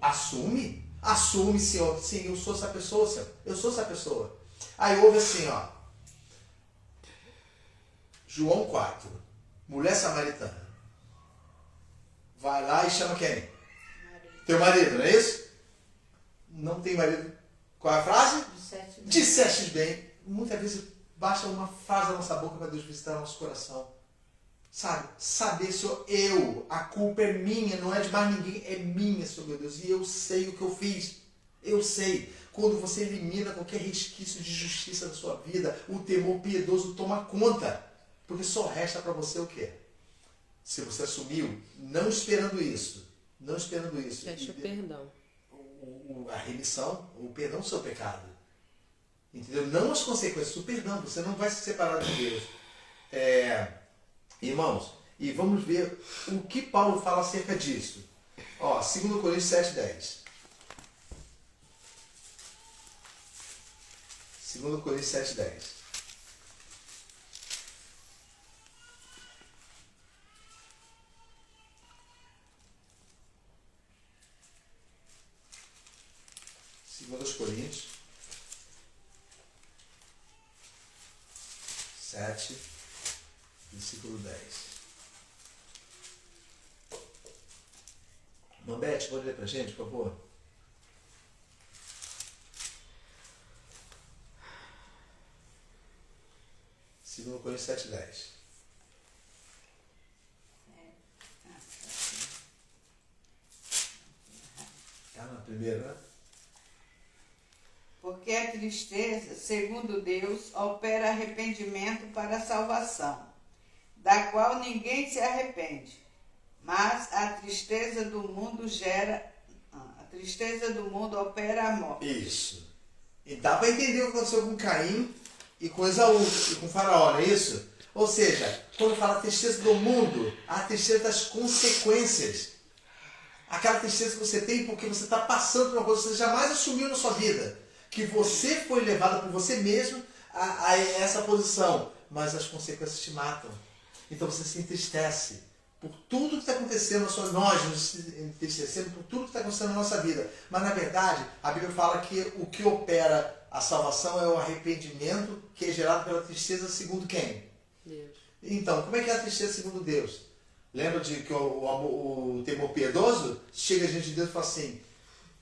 assume. Assume, Senhor. Sim, eu sou essa pessoa, Senhor. Eu sou essa pessoa. Aí ouve assim, ó. João 4. Mulher samaritana. Vai lá e chama quem? Teu marido, não é isso? Não tem marido. Qual é a frase? Disseste bem. Muitas vezes basta uma frase da nossa boca para Deus visitar nosso coração. Sabe? Saber, Senhor, a culpa é minha, não é de mais ninguém, é minha, Senhor meu Deus. E eu sei o que eu fiz. Eu sei. Quando você elimina qualquer resquício de justiça da sua vida, o temor piedoso toma conta. Porque só resta para você o quê? Se você assumiu, não esperando isso. Fecha o perdão. A remissão, o perdão do seu pecado. Entendeu? Não as consequências, o perdão. Você não vai se separar de Deus. Irmãos, e vamos ver o que Paulo fala acerca disso. Ó, 2 Coríntios 7:10. 2 Coríntios 7:10. Coríntios 7, versículo 10. Mambete, pode ler pra gente, por favor? Segundo Coríntios 7:10. Tá na primeira, né? Porque a tristeza, segundo Deus, opera arrependimento para a salvação, da qual ninguém se arrepende. Mas a tristeza do mundo opera a morte. Isso. E dá para entender o que aconteceu com Caim e com Esaú e com Faraó, não é isso? Ou seja, quando fala tristeza do mundo, a tristeza das consequências. Aquela tristeza que você tem porque você está passando por uma coisa que você jamais assumiu na sua vida. Que você foi levado por você mesmo a essa posição. Mas as consequências te matam. Então você se entristece por tudo que está acontecendo na sua vida. Nós nos entristecemos por tudo que está acontecendo na nossa vida. Mas na verdade, a Bíblia fala que o que opera a salvação é o arrependimento que é gerado pela tristeza segundo quem? Deus. Então, como é que é a tristeza segundo Deus? Lembra de que o temor piedoso chega diante de Deus e fala assim: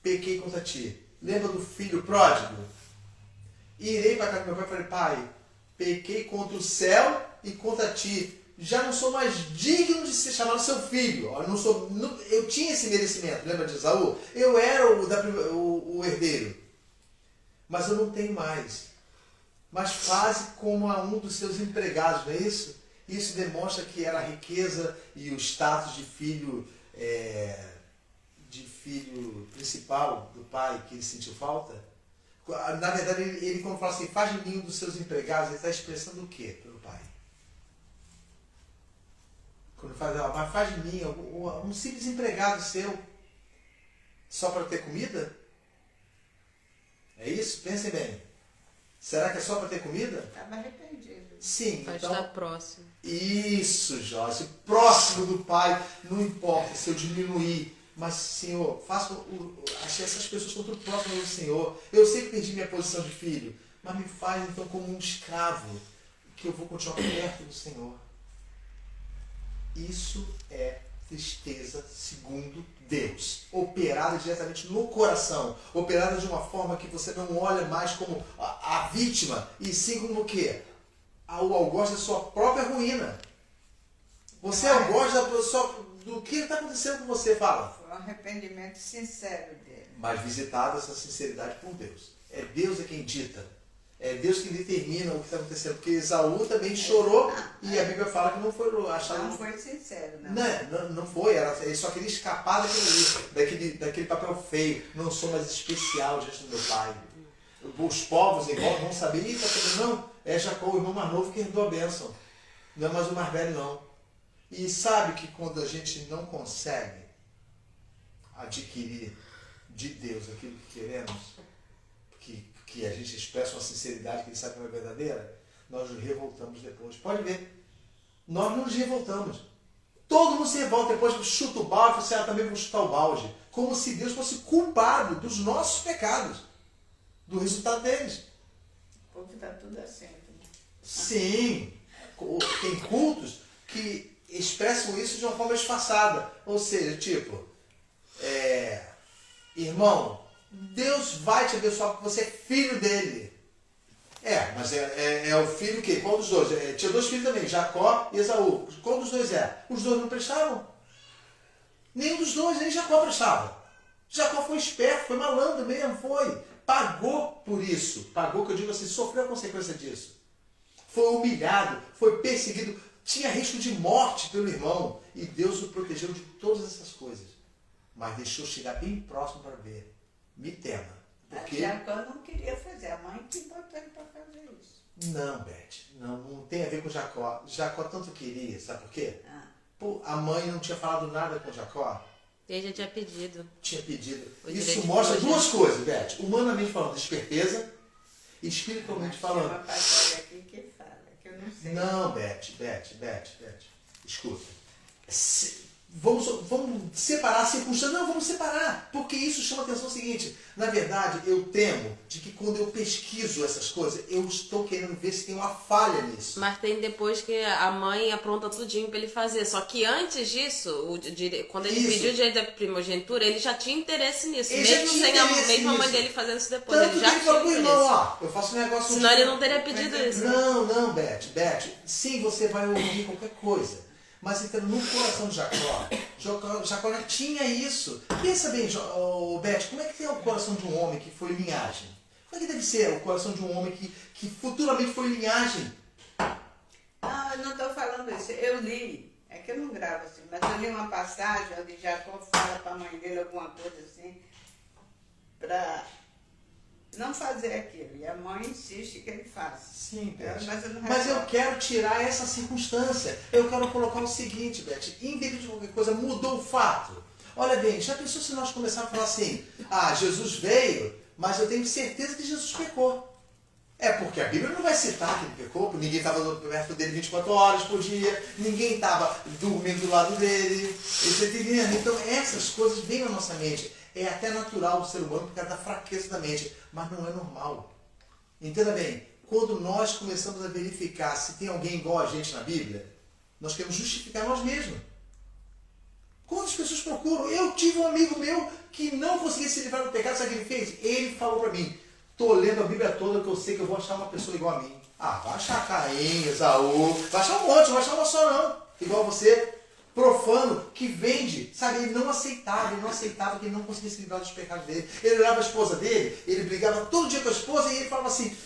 pequei contra ti. Lembra do filho pródigo? Irei para casa do meu pai e falei: pai, pequei contra o céu e contra ti. já não sou mais digno de ser chamado seu filho. Eu tinha esse merecimento, lembra de Esaú? Eu era o herdeiro, mas eu não tenho mais. Mas faze como a um dos seus empregados, não é isso? Isso demonstra que era a riqueza e o status de filho principal do pai que ele sentiu falta. Na verdade, ele quando fala assim, faz de mim um dos seus empregados, ele está expressando o quê pelo pai? Quando fala, mas faz de mim um simples empregado seu, só para ter comida? É isso? Pensem bem. Será que é só para ter comida? Estava arrependido. Sim. Pode então, estar próximo. Isso, Joyce. Próximo do pai, não importa se eu diminuir. Mas, Senhor, achei essas pessoas estão tudo próximas do Senhor. Eu sei que perdi minha posição de filho, mas me faz então como um escravo, que eu vou continuar perto do Senhor. Isso é tristeza segundo Deus, operada diretamente no coração, operada de uma forma que você não olha mais como a vítima, e sim como o quê? O algoz da sua própria ruína. Você é algoz do que está acontecendo com você, fala. Foi um arrependimento sincero dele. Mas visitada essa sinceridade por Deus. É Deus quem dita. É Deus quem determina o que está acontecendo. Porque Esaú também chorou e a Bíblia fala que não foi achado. Não foi sincero, não. Não foi. Ele só queria escapar daquele papel feio. Não sou mais especial diante do meu pai. Os povos em volta vão saber. Ih, não, é Jacó, o irmão mais novo, que herdou a bênção. Não é mais o mais velho, não. E sabe que quando a gente não consegue adquirir de Deus aquilo que queremos, que a gente expressa uma sinceridade que ele sabe que não é verdadeira, nós nos revoltamos depois. Pode ver. Nós não nos revoltamos. Todo mundo se revolta, depois chuta o balde e fala assim, também vou chutar o balde. Como se Deus fosse culpado dos nossos pecados, do resultado deles. O povo está tudo assim. Sim. Tem cultos que expressam isso de uma forma disfarçada. Ou seja, tipo, irmão, Deus vai te abençoar porque você é filho dele. Mas é o filho que? Qual dos dois? Tinha dois filhos também, Jacó e Esaú. Qual dos dois é? Os dois não prestavam. Nenhum dos dois, nem Jacó prestava. Jacó foi esperto, foi malandro mesmo, foi. Pagou por isso. Pagou, que eu digo assim, sofreu a consequência disso. Foi humilhado, foi perseguido, tinha risco de morte pelo irmão. E Deus o protegeu de todas essas coisas. Mas deixou chegar bem próximo para ver. Me tema. Porque... Jacó não queria fazer, a mãe que botou ele para fazer isso. Não, Beth, não tem a ver com Jacó. Jacó tanto queria, sabe por quê? A mãe não tinha falado nada com Jacó. Ele já tinha pedido. Tinha pedido. O Isso mostra duas coisas, Beth. Humanamente falando, esperteza. E espiritualmente falando. Tem uma pastora aqui que fala, que eu não sei. Não, Beth. Escuta. Vamos separar a circunstância. Não, vamos separar. Porque isso chama a atenção o seguinte. Na verdade, eu temo de que quando eu pesquiso essas coisas, eu estou querendo ver se tem uma falha nisso. Mas tem depois que a mãe apronta tudinho pra ele fazer. Só que antes disso, quando ele pediu o direito da primogenitura, ele já tinha interesse nisso. Ele mesmo sem a mãe dele fazendo isso depois. Tanto ele já que ele falou pro tinha irmão, interesse. eu faço um negócio... Senão ele não teria pedido isso. Não, Beth. Sim, você vai ouvir qualquer coisa. Mas então, no coração de Jacó já tinha isso. Pensa bem, Beth, como é que tem o coração de um homem que foi linhagem? Como é que deve ser o coração de um homem que futuramente foi linhagem? Não, eu não estou falando isso. Eu li, é que eu não gravo assim, mas eu li uma passagem onde Jacó fala para a mãe dele alguma coisa assim, para não fazer aquilo. E a mãe insiste que ele faça. Sim, Beth. Mas eu quero tirar essa circunstância. Eu quero colocar o seguinte, Beth. Em vez de qualquer coisa, mudou o fato. Olha bem, já pensou se nós começarmos a falar assim, Jesus veio, mas eu tenho certeza que Jesus pecou. Porque a Bíblia não vai citar que ele pecou, porque ninguém estava perto dele 24 horas por dia, ninguém estava dormindo do lado dele. Você está entendendo? Então essas coisas vêm na nossa mente. É até natural do ser humano por causa da fraqueza da mente, mas não é normal. Entenda bem, quando nós começamos a verificar se tem alguém igual a gente na Bíblia, nós queremos justificar nós mesmos. Quantas pessoas procuram? Eu tive um amigo meu que não conseguia se livrar do pecado, sabe o que ele fez? Ele falou para mim, Tô lendo a Bíblia toda que eu sei que eu vou achar uma pessoa igual a mim. Ah, vai achar Caim, Esaú, vai achar um monte, não vai achar uma só não. Igual você, profano, que vende, sabe, ele não aceitava que ele não conseguia se livrar dos pecados dele. Ele olhava a esposa dele, ele brigava todo dia com a esposa e ele falava assim,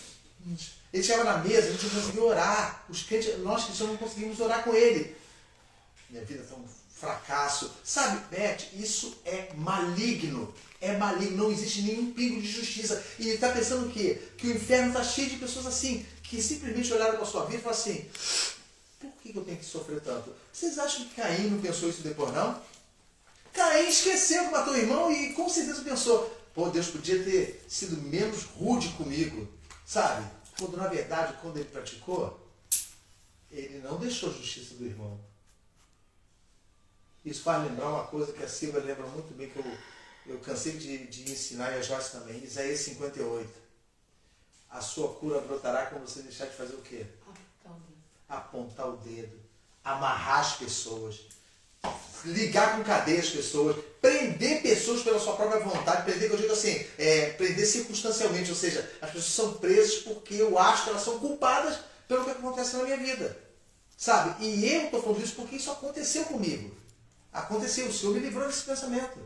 ele chegava na mesa, a gente não conseguia orar. Os crentes, nós cristãos não conseguimos orar com ele. Minha vida está um fracasso. Sabe, Beth, isso é maligno. É maligno, não existe nenhum pingo de justiça. E ele está pensando o quê? Que o inferno está cheio de pessoas assim, que simplesmente olharam para a sua vida e falaram assim, por que eu tenho que sofrer tanto? Vocês acham que Caim não pensou isso depois, não? Caim esqueceu que matou o irmão e com certeza pensou, pô, Deus podia ter sido menos rude comigo, sabe? Quando na verdade, quando ele praticou, ele não deixou a justiça do irmão. Isso faz lembrar uma coisa que a Silvia lembra muito bem, que eu cansei de ensinar, e a Joyce também, Isaías 58. A sua cura brotará quando você deixar de fazer o quê? Apontar o dedo, amarrar as pessoas, ligar com cadeia as pessoas, prender pessoas pela sua própria vontade, prender, que eu digo assim, prender circunstancialmente, ou seja, as pessoas são presas porque eu acho que elas são culpadas pelo que acontece na minha vida, sabe? E eu estou falando isso porque isso aconteceu comigo. Aconteceu, o Senhor me livrou desse pensamento.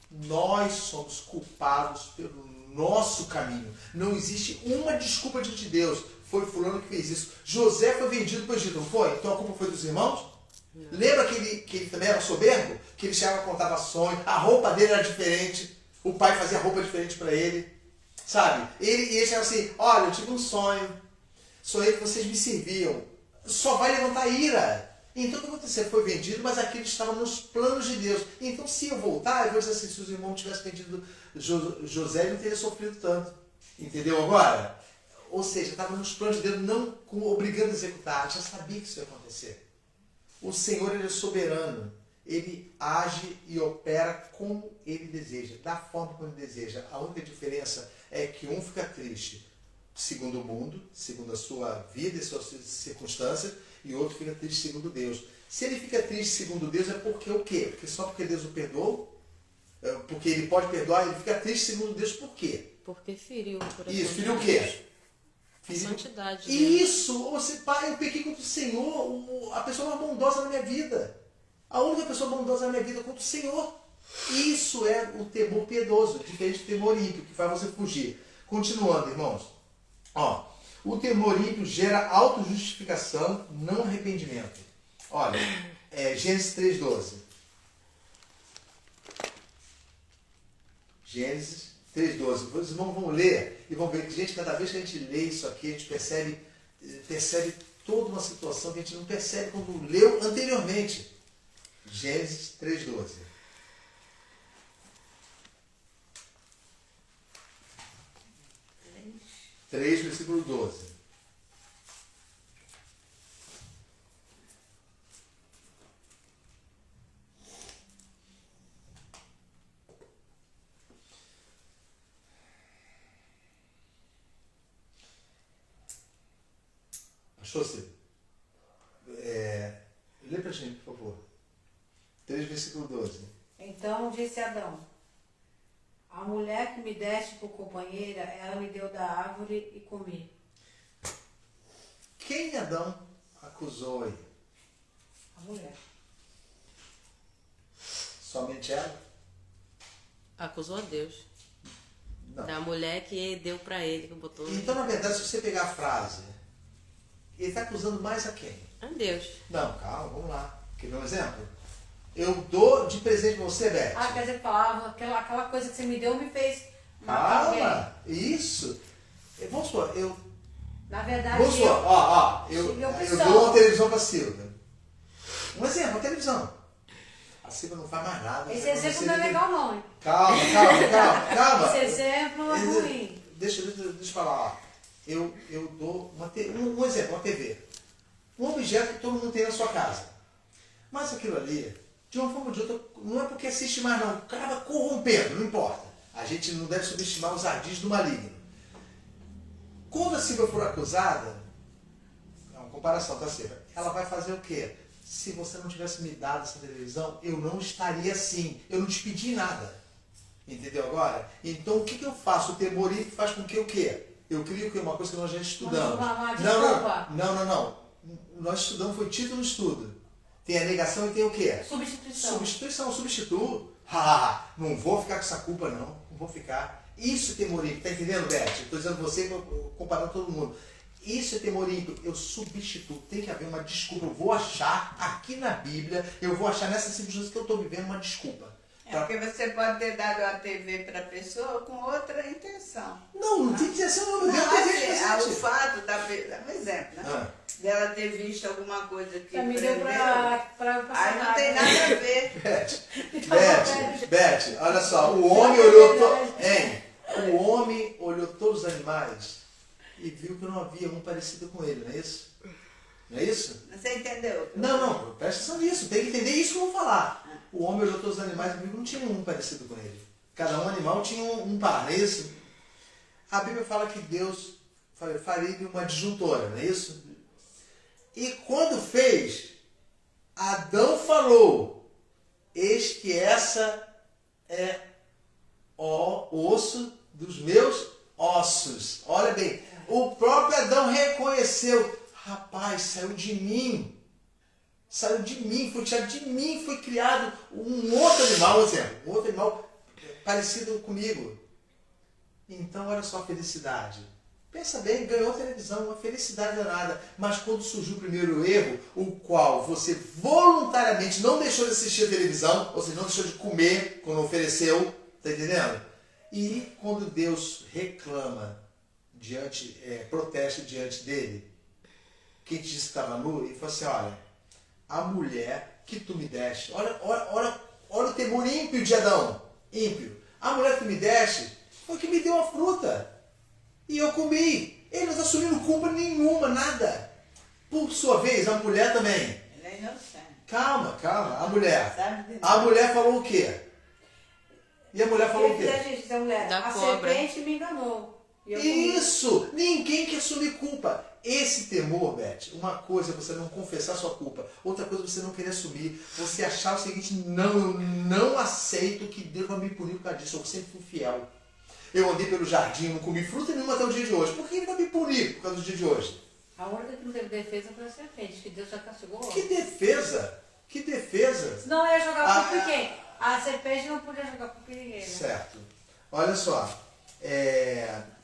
Nós somos culpados pelo nosso caminho. Não existe uma desculpa diante de Deus. Foi fulano que fez isso. José foi vendido para o Egito, não foi? Então a culpa foi dos irmãos? Não. Lembra que ele também era soberbo? Que ele chegava e contava sonhos, a roupa dele era diferente, o pai fazia roupa diferente para ele. Sabe? Ele chegava assim, olha, eu tive um sonho, sonhei que vocês me serviam. Só vai levantar ira. Então o que aconteceu? Foi vendido, mas aquilo estava nos planos de Deus. Então se eu voltar, eu vou dizer assim, se os irmãos tivessem vendido José, ele não teria sofrido tanto. Entendeu agora? Ou seja, estava nos planos de Deus, não obrigando a executar. Já sabia que isso ia acontecer. O Senhor, ele é soberano. Ele age e opera como ele deseja, da forma como ele deseja. A única diferença é que um fica triste segundo o mundo, segundo a sua vida e suas circunstâncias, e o outro fica triste segundo Deus. Se ele fica triste segundo Deus, é porque o quê? Porque só porque Deus o perdoou? Porque ele pode perdoar, ele fica triste segundo Deus por quê? Porque feriu o coração. Isso, feriu o quê? A santidade. Isso! Você, pai, eu pequei contra o Senhor, a pessoa mais bondosa na minha vida. A única pessoa bondosa na minha vida é contra o Senhor. Isso é o temor piedoso, diferente do temor ímpio, que faz você fugir. Continuando, irmãos. Ó, o temor ímpio gera autojustificação, não arrependimento. Olha, Gênesis 3,12. Gênesis 3,12. Os irmãos vão ler e vão ver que, gente, cada vez que a gente lê isso aqui, a gente percebe toda uma situação que a gente não percebe quando leu anteriormente. Gênesis 3,12. Três, versículo 12. Achou-se? Lê para a gente, por favor. 3, versículo 12. Então disse Adão, a mulher que me deste por companheira, ela me deu da árvore e comi. Quem Adão acusou aí? A mulher. Somente ela? Acusou a Deus. Não. Da mulher que deu pra ele, que botou. Então, na verdade, se você pegar a frase, ele está acusando mais a quem? A Deus. Não, calma, vamos lá. Quer ver um exemplo? Eu dou de presente pra você, Beth. Ah, quer dizer, falava, aquela coisa que você me deu me fez matar alguém. Calma, isso. Vamos supor, Na verdade, vamos supor, eu dou uma televisão pra Silvia. Um exemplo, uma televisão. A Silvia não faz mais nada. esse exemplo não é legal não, hein? Calma. Esse exemplo é ruim. Deixa eu falar, ó. Eu dou um exemplo, uma TV. Um objeto que todo mundo tem na sua casa. Mas aquilo ali, de uma forma ou de outra, não é porque assiste mais não. Acaba corrompendo, não importa. A gente não deve subestimar os ardis do maligno. Quando a Silvia for acusada, é uma comparação, tá, Silvia? Ela vai fazer o quê? Se você não tivesse me dado essa televisão, eu não estaria assim. Eu não te pedi nada. Entendeu agora? Então o que eu faço? O temor ímpio faz com que eu quê? Eu crio que é uma coisa que nós já estudamos. Não. Nós estudamos, foi título de estudo. Tem a negação e tem o quê? Substituição, substituo. Não vou ficar com essa culpa não. Não vou ficar. Isso é temor ímpio. Tá entendendo, Beth? Estou dizendo você comparando todo mundo. Isso é temor ímpio. Eu substituo. Tem que haver uma desculpa. Eu vou achar aqui na Bíblia, eu vou achar nessa circunstância que eu estou vivendo uma desculpa. Porque você pode ter dado a TV para a pessoa com outra intenção. Não tem intenção não. O fato um exemplo, né? Dela ter visto alguma coisa que me deu pra aí não tem nada a ver. Beth, olha só, o homem olhou todos os animais e viu que não havia um parecido com ele, não é isso? Não é isso? Você entendeu? Não, presta atenção nisso, tem que entender isso que eu vou falar. O homem olhou todos os animais e viu que não tinha um parecido com ele. Cada um animal tinha um par, não é isso? A Bíblia fala que Deus faria uma disjuntora, não é isso? E quando fez, Adão falou, eis que essa é o osso dos meus ossos. Olha bem, o próprio Adão reconheceu, rapaz, saiu de mim, foi tirado de mim, foi criado um outro animal, um outro animal parecido comigo. Então, olha só a felicidade. Pensa bem, ganhou a televisão, uma felicidade danada. Mas quando surgiu o primeiro erro, o qual você voluntariamente não deixou de assistir a televisão, ou seja, não deixou de comer quando ofereceu, tá entendendo? E quando Deus reclama, protesta diante dele, quem te disse que estava nu, ele falou assim, olha, a mulher que tu me deste, olha o temor ímpio de Adão, ímpio. A mulher que tu me deste foi que me deu a fruta. E eu comi. Ele não está assumindo culpa nenhuma, nada. Por sua vez, a mulher também. Ele é inocente. Calma. A mulher falou o quê? E a mulher falou o quê? A serpente me enganou. Isso! Ninguém quer assumir culpa. Esse temor, Beth, uma coisa é você não confessar sua culpa, outra coisa é você não querer assumir, você achar o seguinte, não, eu não aceito que Deus vai me punir por causa disso, eu sempre fui fiel. Eu andei pelo jardim, não comi fruta nenhuma até o dia de hoje. Por que ele vai me punir por causa do dia de hoje? A única que não teve defesa foi a serpente, que Deus já castigou. Que defesa? Que defesa? Não ia jogar culpa em quem? A serpente não podia jogar culpa em ninguém, né? Certo. Olha só.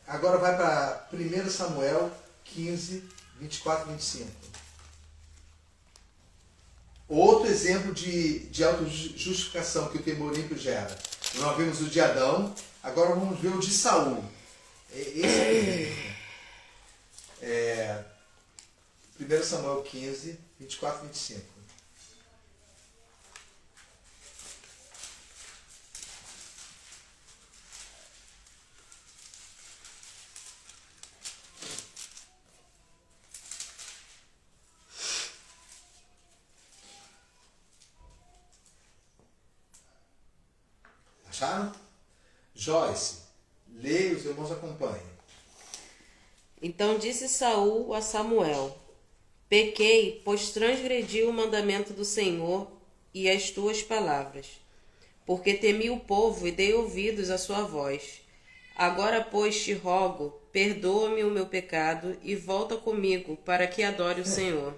Agora vai para 1 Samuel 15, 24 e 25. Outro exemplo de autojustificação que o temor ímpio gera. Nós vimos o de Adão, agora vamos ver o de Saul. Esse é 1 Samuel 15, 24 e 25. Acharam? Joyce, leia, os irmãos acompanhem. Então disse Saul a Samuel: Pequei, pois transgredi o mandamento do Senhor e as tuas palavras, porque temi o povo e dei ouvidos à sua voz. Agora, pois, te rogo, perdoa-me o meu pecado e volta comigo para que adore o Senhor.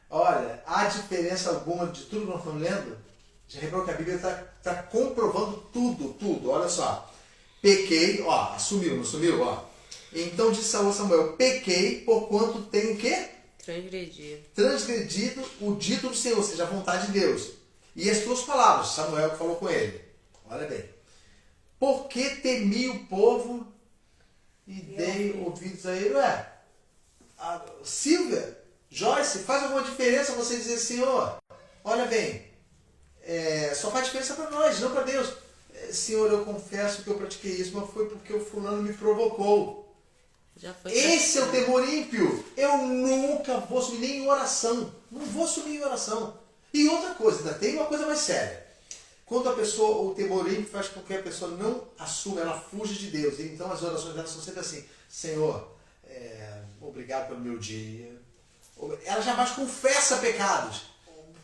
Olha, há diferença alguma de tudo que nós estamos lendo? Já reparou que a Bíblia está comprovando tudo. Olha só. Pequei, assumiu, não assumiu? Então disse Samuel, pequei porquanto tenho o quê? Transgredido o dito do Senhor, ou seja, a vontade de Deus. E as tuas palavras, Samuel que falou com ele. Olha bem. Porque temi o povo e dei ouvidos a ele. Silvia, Joyce, faz alguma diferença você dizer, Senhor, olha bem, só faz diferença para nós, não para Deus. Senhor, eu confesso que eu pratiquei isso, mas foi porque o fulano me provocou. Esse é o temor ímpio. Eu nunca vou assumir nem em oração. Não vou assumir em oração. E outra coisa, ainda tem uma coisa mais séria. Quando a pessoa, o temor ímpio faz com que a pessoa não assuma, ela fuja de Deus. Então as orações dela são sempre assim, Senhor, obrigado pelo meu dia. Ela jamais confessa pecados.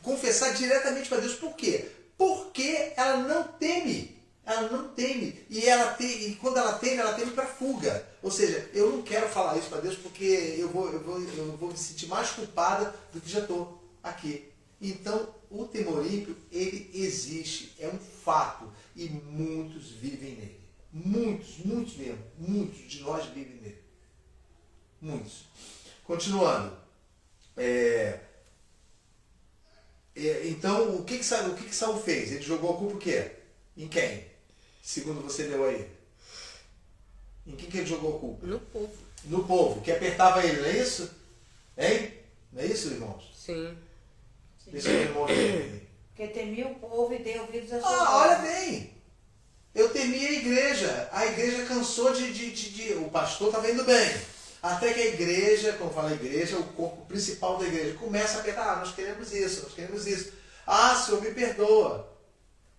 Confessar diretamente para Deus. Por quê? Porque ela não teme. Ela não teme. E quando ela teme para fuga. Ou seja, eu não quero falar isso para Deus porque eu vou me sentir mais culpada do que já estou aqui. Então, o temor ímpio, ele existe, é um fato. E muitos vivem nele. Muitos mesmo. Muitos de nós vivem nele. Muitos. Continuando. Então, o que Saul fez? Ele jogou a culpa o quê? Em quem? Segundo você leu aí. Em quem que ele jogou a culpa? No povo. No povo, que apertava ele, não é isso? Hein? Não é isso, irmãos? Sim. Deixa eu irmão aí. Porque temia o povo e deu ouvidos à sua Ah, olha voz. bem. Eu temia a igreja. A igreja cansou o pastor estava indo bem. Até que a igreja, como fala a igreja, o corpo principal da igreja, começa a apertar. Nós queremos isso, nós queremos isso. Ah, Senhor, me perdoa.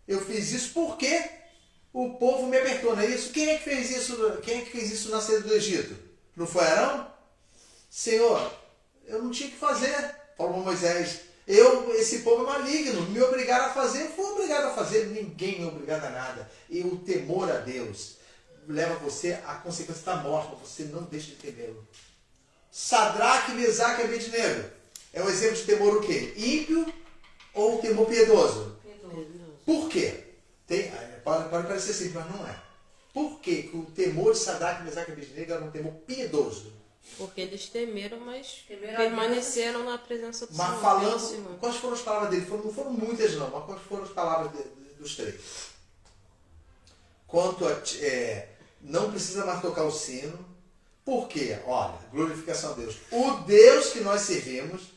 Eu fiz isso porque o povo me apertou, não é isso? Quem é que fez isso? Quem é que fez isso na saída do Egito? Não foi Arão? Senhor, eu não tinha que fazer, falou Moisés. Esse povo é maligno, me obrigaram a fazer, eu fui obrigado a fazer, ninguém me obrigado a nada. E o temor a Deus leva você à consequência da morte, mas você não deixa de temê-lo. Sadraque, Mesaque e Abednego é um exemplo de temor o quê? Ímpio ou temor piedoso? Por quê? Pode parecer simples, mas não é. Por quê que o temor de Sadraque, Mesaque e Abednego era um temor piedoso? Porque eles temeram, mas Temeram a permaneceram na presença do Mas Senhor. falando, quais foram as palavras dele? Não foram muitas não, mas quais foram as palavras dos três? Quanto a não precisa mais tocar o sino. Por quê? Olha, glorificação a Deus. O Deus que nós servimos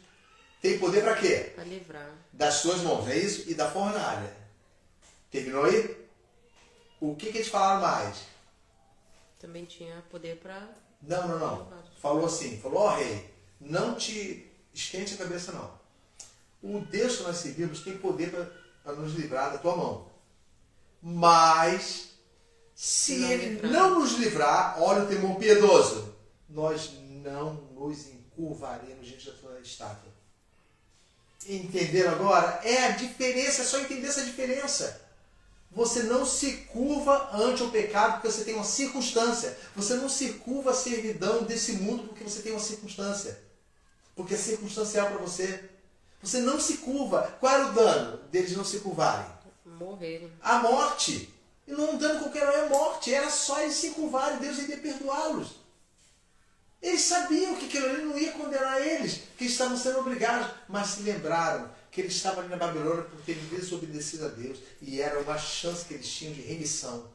tem poder para quê? Para livrar. Das suas mãos, não é isso? E da fornalha. Terminou aí? O que eles falaram mais? Também tinha poder para... Não. Falou assim, ó rei, não te esquente a cabeça não. O Deus que nós servimos tem poder para nos livrar da tua mão. Mas, se ele não nos livrar, olha o temor piedoso, nós não nos encurvaremos diante da tua estátua. Entenderam agora? É a diferença, é só entender essa diferença. Você não se curva ante o pecado porque você tem uma circunstância. Você não se curva à servidão desse mundo porque você tem uma circunstância. Porque é circunstancial para você. Você não se curva. Qual era o dano deles não se curvarem? Morrerem. A morte. E não um dano qualquer, não é morte. Era só eles se curvarem. Deus iria perdoá-los. Eles sabiam que aquilo ali não ia condenar eles, que estavam sendo obrigados, mas se lembraram que eles estavam ali na Babilônia por terem desobedecido a Deus e era uma chance que eles tinham de remissão.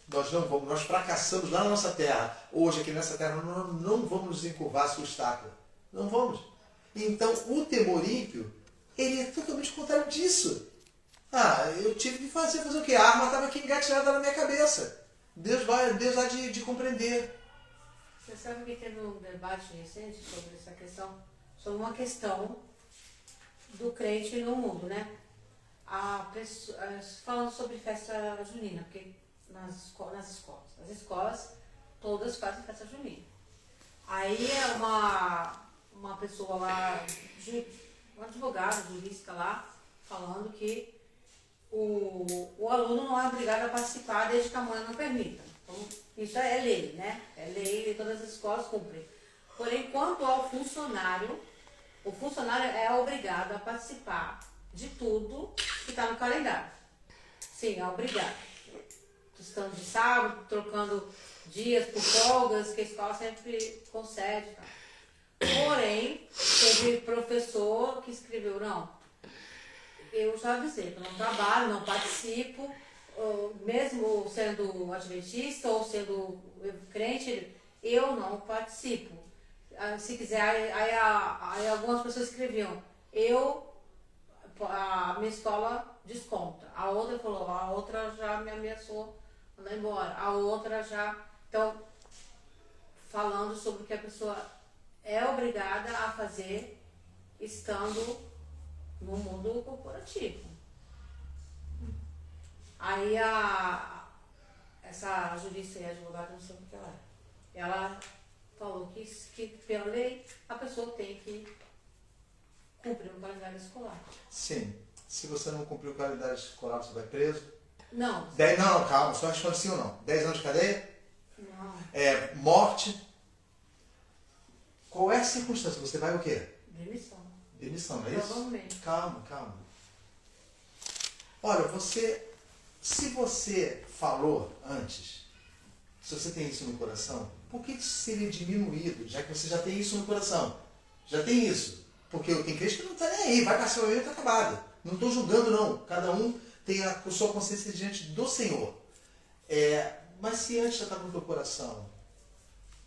Nós fracassamos lá na nossa terra. Hoje, aqui nessa terra, nós não vamos nos encurvar a sua estátua. Não vamos. Então, o temor ímpio, ele é totalmente contrário disso. Eu tive que fazer o quê? A arma estava aqui engatilhada na minha cabeça. Deus há de compreender. Você sabe que teve um debate recente sobre essa questão, sobre uma questão do crente no mundo, né? Falando sobre festa junina, porque nas escolas todas fazem festa junina. Aí uma pessoa lá, um advogado, jurista lá, falando que o aluno não é obrigado a participar desde que a mãe não permita. Então, isso é lei, né? É lei e todas as escolas cumprem. Porém, quanto ao funcionário, o funcionário é obrigado a participar de tudo que está no calendário. Sim, é obrigado. Estando de sábado, trocando dias por folgas, que a escola sempre concede. Tá? Porém, teve professor que escreveu, não, eu já avisei que eu não trabalho, não participo, mesmo sendo adventista ou sendo crente, eu não participo. Se quiser, aí algumas pessoas escreviam, a minha escola desconta. A outra falou, a outra já me ameaçou mandar embora. A outra já... Então, falando sobre o que a pessoa é obrigada a fazer estando no mundo corporativo. Aí essa jurista e advogada, não sei o que ela é, ela falou que pela lei a pessoa tem que cumprir o calendário escolar. Sim. Se você não cumprir o calendário escolar, você vai preso. Não. Não, calma, só responde sim ou não. 10 anos de cadeia? Não. Morte. Qual é a circunstância? Você vai o quê? Demissão. Demissão, não é isso? Provavelmente. Calma. Olha, se você falou antes, se você tem isso no coração, por que isso seria diminuído, já que você já tem isso no coração? Já tem isso. Porque tem crente que não está nem aí, vai passar o está acabado. Não estou julgando, não. Cada um tem a sua consciência diante do Senhor. Mas se antes já estava no teu coração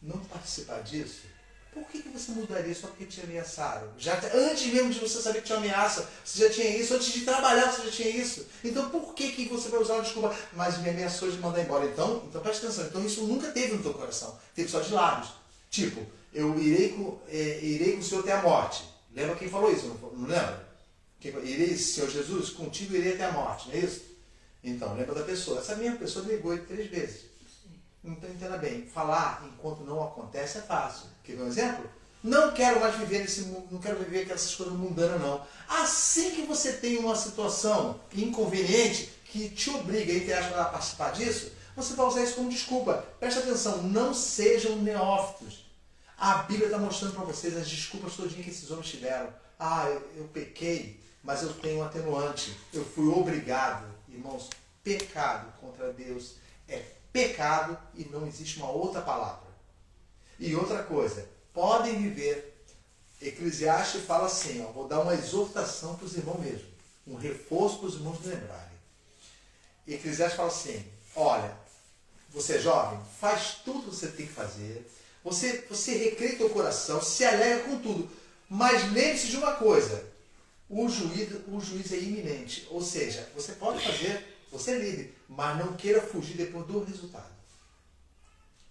não participar disso, por que você mudaria só porque te ameaçaram? Antes mesmo de você saber que tinha ameaça, você já tinha isso. Antes de trabalhar, você já tinha isso. Então por que você vai usar uma desculpa? Mas me ameaçou de mandar embora. Então preste atenção. Então isso nunca teve no teu coração. Teve só de lábios. Tipo, eu irei com o Senhor até a morte. Lembra quem falou isso? Não lembra? Irei, Senhor Jesus, contigo irei até a morte. Não é isso? Então, lembra da pessoa. Essa mesma pessoa negou ele 3 vezes. Então, entenda bem. Falar enquanto não acontece é fácil. Quer ver um exemplo? Não quero mais viver nesse mundo, não quero viver aquelas coisas mundanas, não. Assim que você tem uma situação inconveniente que te obriga, entre aspas, a participar disso, você vai usar isso como desculpa. Presta atenção, não sejam neófitos. A Bíblia está mostrando para vocês as desculpas todinhas que esses homens tiveram. Eu pequei, mas eu tenho um atenuante. Eu fui obrigado. Irmãos, pecado contra Deus é pecado e não existe uma outra palavra. E outra coisa, podem viver. Eclesiastes fala assim, vou dar uma exortação para os irmãos mesmo. Um reforço para os irmãos lembrarem. Eclesiastes fala assim, olha, você é jovem, faz tudo o que você tem que fazer. Você recria teu coração, se alegra com tudo. Mas lembre-se de uma coisa, o juízo é iminente. Ou seja, você pode fazer, você é livre, mas não queira fugir depois do resultado.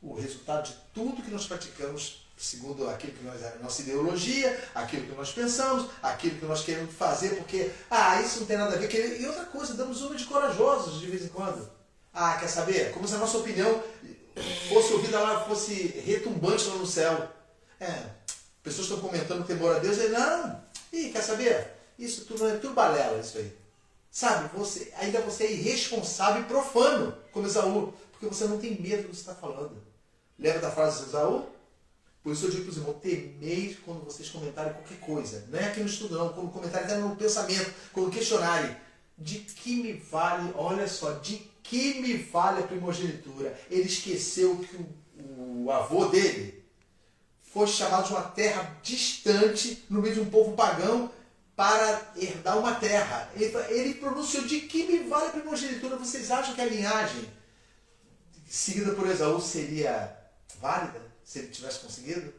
O resultado de tudo que nós praticamos, segundo aquilo que nós é a nossa ideologia, aquilo que nós pensamos, aquilo que nós queremos fazer, porque, isso não tem nada a ver. E outra coisa, damos uma de corajosos de vez em quando. Quer saber? Como se a nossa opinião fosse ouvida lá, fosse retumbante lá no céu. Pessoas estão comentando o temor a Deus e quer saber? Isso tudo é tudo balela, isso aí. Sabe, você é irresponsável e profano, como Esaú, porque você não tem medo do que você está falando. Lembra da frase de Esaú? Por isso eu digo para os irmãos, temeis quando vocês comentarem qualquer coisa. Não é aqui no estudo não, quando comentarem até no pensamento, quando questionarem. De que me vale, olha só, de que me vale a primogenitura? Ele esqueceu que o avô dele foi chamado de uma terra distante, no meio de um povo pagão, para herdar uma terra. Ele pronunciou, de que me vale a primogenitura? Vocês acham que a linhagem seguida por Esaú seria válida, se ele tivesse conseguido?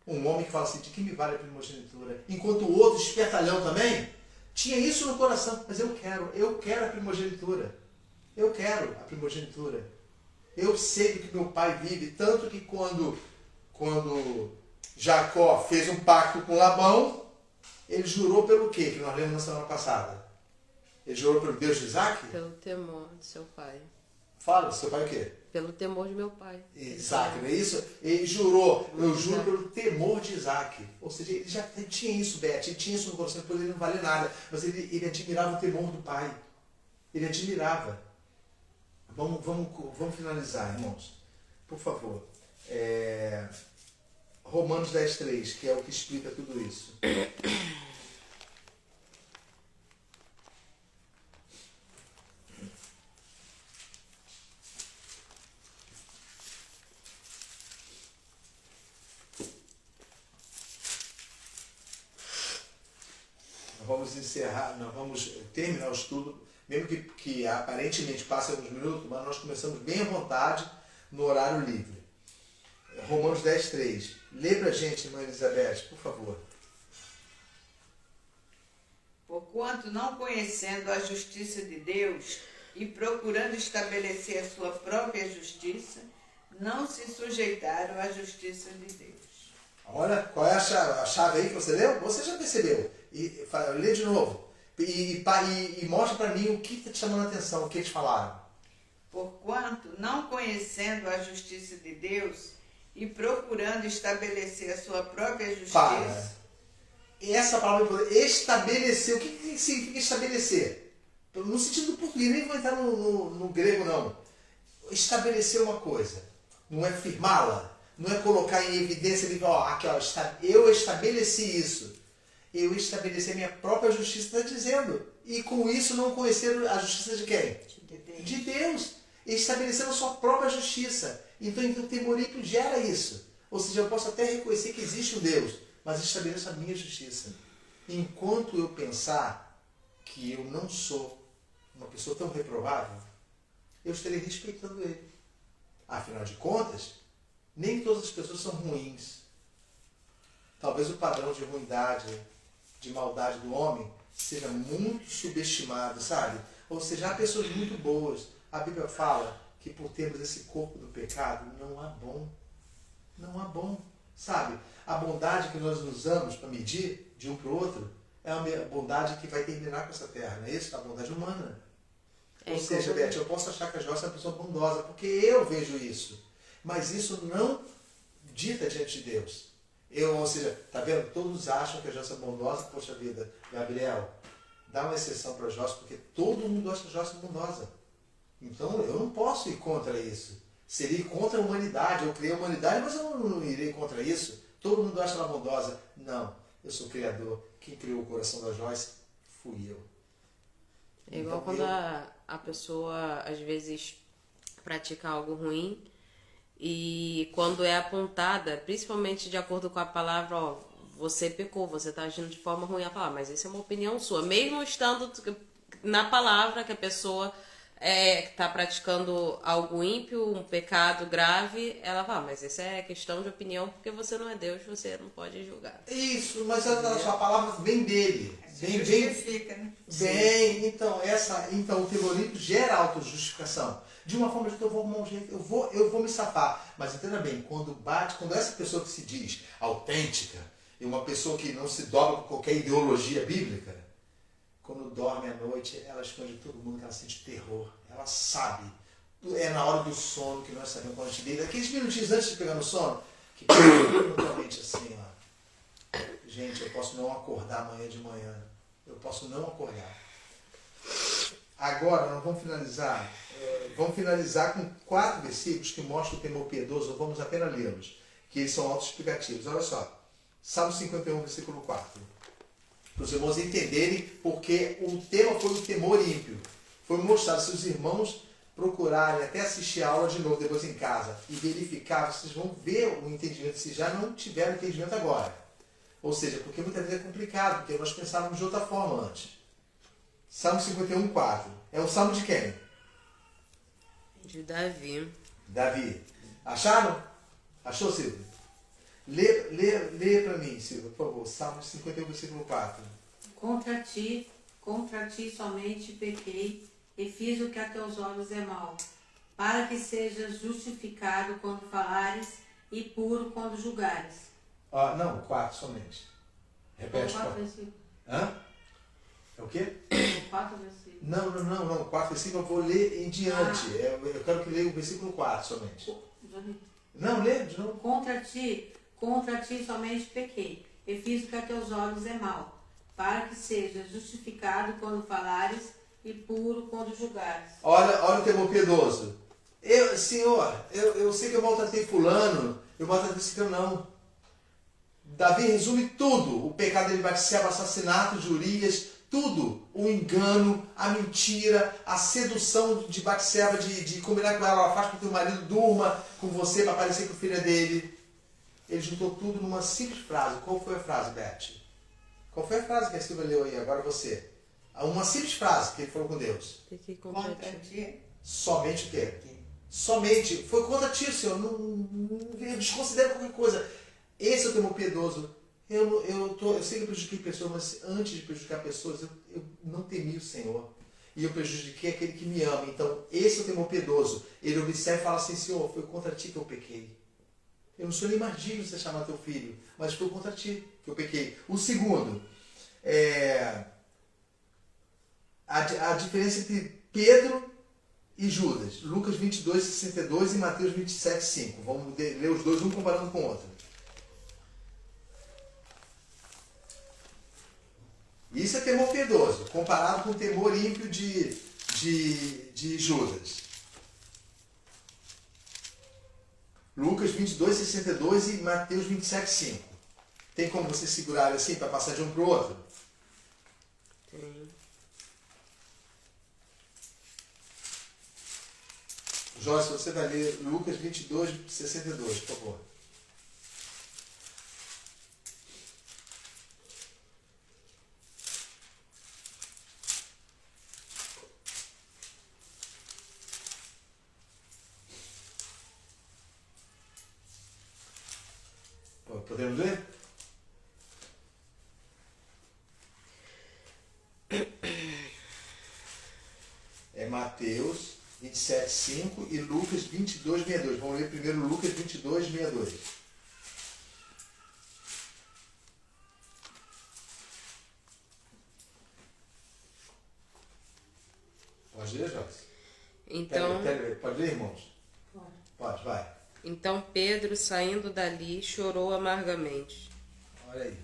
Um homem que fala assim, de que me vale a primogenitura? Enquanto o outro, espertalhão também, tinha isso no coração. Mas eu quero a primogenitura. Eu quero a primogenitura. Eu sei do que meu pai vive, tanto que quando Jacó fez um pacto com Labão, ele jurou pelo quê? Que nós lemos na semana passada. Ele jurou pelo Deus de Isaac? Pelo temor de seu pai. Fala, seu pai o quê? Pelo temor de meu pai. Isaac, não é isso? Ele jurou, eu juro pelo temor de Isaac. Ou seja, ele já tinha isso, Beth, ele tinha isso no coração, depois ele não vale nada. Mas ele admirava o temor do pai. Ele admirava. Vamos finalizar, irmãos. Por favor. Romanos 10:3, que é o que explica tudo isso. Vamos encerrar, nós vamos terminar o estudo, mesmo que aparentemente passe alguns minutos, mas nós começamos bem à vontade no horário livre. Romanos 10:3. Lê pra gente, irmã Elizabeth, por favor. Porquanto, não conhecendo a justiça de Deus e procurando estabelecer a sua própria justiça, não se sujeitaram à justiça de Deus. Olha, qual é a chave aí que você leu? Você já percebeu. Lê de novo. E mostra para mim o que está te chamando a atenção, o que eles falaram. Porquanto, não conhecendo a justiça de Deus e procurando estabelecer a sua própria justiça... Essa palavra, estabelecer, o que significa estabelecer? no sentido do português, nem vou entrar no grego não. Estabelecer uma coisa, não é firmá-la, não é colocar em evidência, aqui, ó, eu estabeleci isso. Eu estabeleci a minha própria justiça, está dizendo. E com isso não conhecer a justiça de quem? De Deus. Estabelecendo a sua própria justiça. Então o temor ímpio gera isso. Ou seja, eu posso até reconhecer que existe um Deus, mas estabeleço a minha justiça. Enquanto eu pensar que eu não sou uma pessoa tão reprovável, eu estarei respeitando ele. Afinal de contas, nem todas as pessoas são ruins. Talvez o padrão de ruindade, de maldade do homem seja muito subestimado, sabe? Ou seja, há pessoas muito boas. A Bíblia fala que por termos esse corpo do pecado, não há bom. Não há bom, sabe? A bondade que nós usamos para medir de um para o outro é uma bondade que vai terminar com essa terra, não é isso? A bondade humana. Ou seja, Beth, eu posso achar que a Joyce é uma pessoa bondosa, porque eu vejo isso. Mas isso não dita diante de Deus. Ou seja, tá vendo? Todos acham que a Joyce é bondosa. Poxa vida, Gabriel, dá uma exceção para a Joyce, porque todo mundo acha que a Joyce é bondosa. Então eu não posso ir contra isso. Seria contra a humanidade. Eu criei a humanidade, mas eu não irei contra isso. Todo mundo acha ela bondosa. Não, eu sou o Criador. Quem criou o coração da Joyce fui eu. É igual então, quando a pessoa, às vezes, pratica algo ruim e quando é apontada, principalmente de acordo com a palavra, ó, você pecou, você está agindo de forma ruim, a falar, mas isso é uma opinião sua. Mesmo estando na palavra que a pessoa está praticando algo ímpio, um pecado grave, ela fala, mas isso é questão de opinião, porque você não é Deus, você não pode julgar. Isso, mas a sua palavra vem dele. Justifica, né? Bem, então o temor ímpio gera autojustificação. De uma forma que eu vou arrumar um jeito, eu vou me safar. Mas entenda bem, quando essa pessoa que se diz autêntica, e uma pessoa que não se dobra com qualquer ideologia bíblica, quando dorme à noite, ela esconde todo mundo, que ela sente terror. Ela sabe. É na hora do sono que nós sabemos quando a gente deita. Aqueles minutinhos antes de pegar no sono, que totalmente assim, ó. Gente, eu posso não acordar amanhã de manhã. Eu posso não acordar. Agora, nós vamos finalizar. Vamos finalizar com 4 versículos que mostram o temor piedoso. Vamos apenas lê-los, que eles são autoexplicativos. Olha só. Salmo 51, versículo 4. Para os irmãos entenderem, porque o tema foi o temor ímpio. Foi mostrado, se os irmãos procurarem até assistir a aula de novo, depois em casa, e verificar, vocês vão ver o entendimento, se já não tiveram entendimento agora. Ou seja, porque muitas vezes é complicado, porque nós pensávamos de outra forma antes. Salmo 51, 4. É um salmo de quem? De Davi. Davi. Acharam? Achou, Silvio? Lê para mim, Silvio, por favor. Salmo 51, versículo 4. Contra ti somente pequei e fiz o que a teus olhos é mal, para que sejas justificado quando falares e puro quando julgares. Não, 4 somente. Repete. 4 versículos. Hã? É o quê? 4 versículos. Não. 4 versículos eu vou ler em diante. Eu quero que leia o versículo 4 somente. Não, lê de novo. Contra ti somente pequei, e fiz o que a teus olhos é mal, para que sejas justificado quando falares e puro quando julgares. Olha o temor piedoso. Senhor, eu sei que eu maltratei fulano, eu maltratei ciclano, não. Davi resume tudo. O pecado de Batseba, o assassinato de Urias, tudo. O engano, a mentira, a sedução de Batseba, de combinar com ela, faz com que o teu marido durma com você para parecer que o filho é dele. Ele juntou tudo numa simples frase. Qual foi a frase, Beth? Qual foi a frase que a Silvia leu aí? Agora você. Uma simples frase que ele falou com Deus. Contra ti. Somente o quê? Somente. Foi contra ti, Senhor. Eu desconsidero qualquer coisa. Esse é o temor piedoso. Eu sei que eu prejudiquei pessoas, mas antes de prejudicar pessoas, eu não temi o Senhor. E eu prejudiquei aquele que me ama. Então, esse é o temor piedoso. Ele observa e fala assim, Senhor, foi contra ti que eu pequei. Eu não sou nem mais digno de você chamar teu filho, mas foi contra ti que eu pequei. O segundo, a diferença entre Pedro e Judas. Lucas 22, 62 e Mateus 27, 5. Vamos ler os dois, um comparando com o outro. Isso é temor piedoso, comparado com o temor ímpio de Judas. Lucas 22, 62 e Mateus 27, 5. Tem como você segurar assim para passar de um para o outro? Tem. Joyce, você vai ler Lucas 22, 62, por favor. Podemos ler? É Mateus 27, 5 e Lucas 22, 62. Vamos ler primeiro Lucas 22, 62. Pode ler, Joyce? Então, Peraí. Pode ler, irmãos? Pode, vai. então Pedro, saindo dali, chorou amargamente. Olha aí.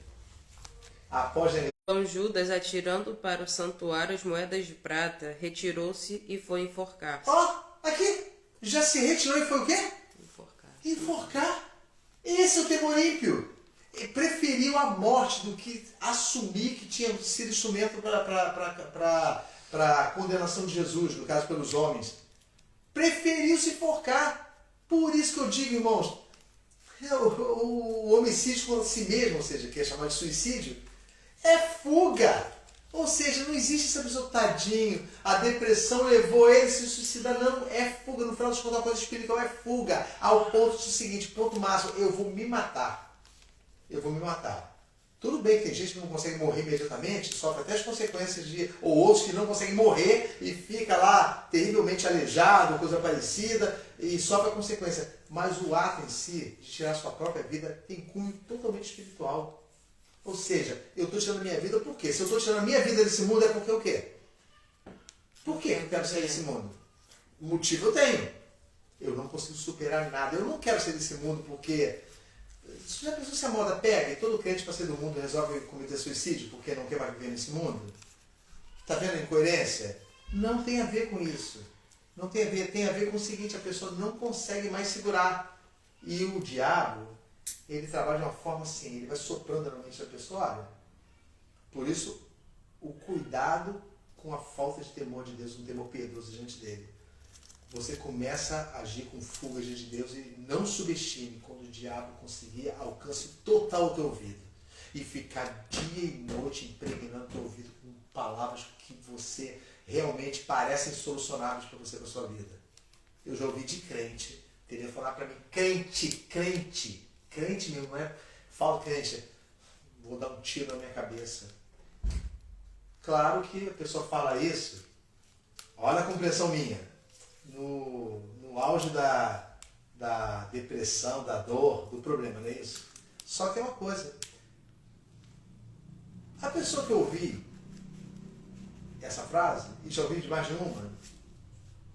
Após a Então Judas, atirando para o santuário as moedas de prata, retirou-se e foi enforcar-se. Aqui, já se retirou e foi o quê? Enforcar-se. Enforcar. Esse é o temor ímpio. Ele preferiu a morte do que assumir que tinha sido instrumento para a condenação de Jesus, no caso pelos homens. Preferiu se enforcar. Por isso que eu digo, irmãos, o homicídio contra si mesmo, ou seja, que é chamado de suicídio, é fuga. Ou seja, não existe essa pessoa, tadinho, a depressão levou ele a se suicidar. Não, é fuga. No final das contas, a coisa espiritual é fuga. Ao ponto do seguinte, ponto máximo, eu vou me matar. Eu vou me matar. Tudo bem que tem gente que não consegue morrer imediatamente, sofre até as consequências ou outros que não conseguem morrer e fica lá terrivelmente aleijado, coisa parecida, e sofre a consequência. Mas o ato em si, de tirar a sua própria vida, tem cunho totalmente espiritual. Ou seja, eu estou tirando a minha vida por quê? Se eu estou tirando a minha vida desse mundo, é porque o quê? Por que eu quero sair desse mundo? O motivo eu tenho. Eu não consigo superar nada. Eu não quero sair desse mundo porque... Você já pensou se a moda pega e todo crente para sair do mundo resolve cometer suicídio porque não quer mais viver nesse mundo? Está vendo a incoerência? Não tem a ver com isso. Não tem a ver. Tem a ver com o seguinte, a pessoa não consegue mais segurar. E o diabo, ele trabalha de uma forma assim, ele vai soprando na mente da pessoa, olha. Por isso, o cuidado com a falta de temor de Deus, um temor piedoso diante dele. Você começa a agir com fuga diante de Deus e não subestime quando o diabo conseguir alcance total ao teu ouvido. E ficar dia e noite impregnando o teu ouvido com palavras que você realmente parecem solucionáveis para você, para a sua vida. Eu já ouvi de crente telefonar para mim, crente mesmo, não é? Fala, crente, vou dar um tiro na minha cabeça. Claro que a pessoa fala isso, olha a compreensão minha. No auge da depressão, da dor, do problema, não é isso? Só que é uma coisa. A pessoa que eu ouvi essa frase, e já ouvi de mais de uma,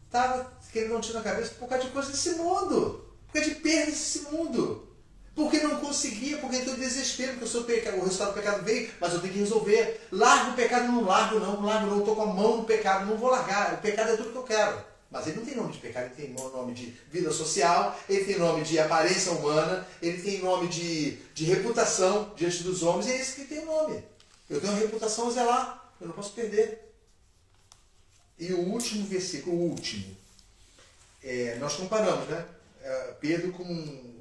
estava querendo não tirar na cabeça por causa de coisas desse mundo. Por causa de perdas desse mundo. Porque não conseguia, porque entrou em desespero, porque o resultado do pecado veio, mas eu tenho que resolver. Largo o pecado, não largo não, estou com a mão no pecado, não vou largar. O pecado é tudo que eu quero. Mas ele não tem nome de pecado, ele tem nome de vida social, ele tem nome de aparência humana, ele tem nome de reputação diante dos homens, e é esse que tem o nome. Eu tenho uma reputação a zelar, eu não posso perder. E o último versículo, nós comparamos, né? Pedro com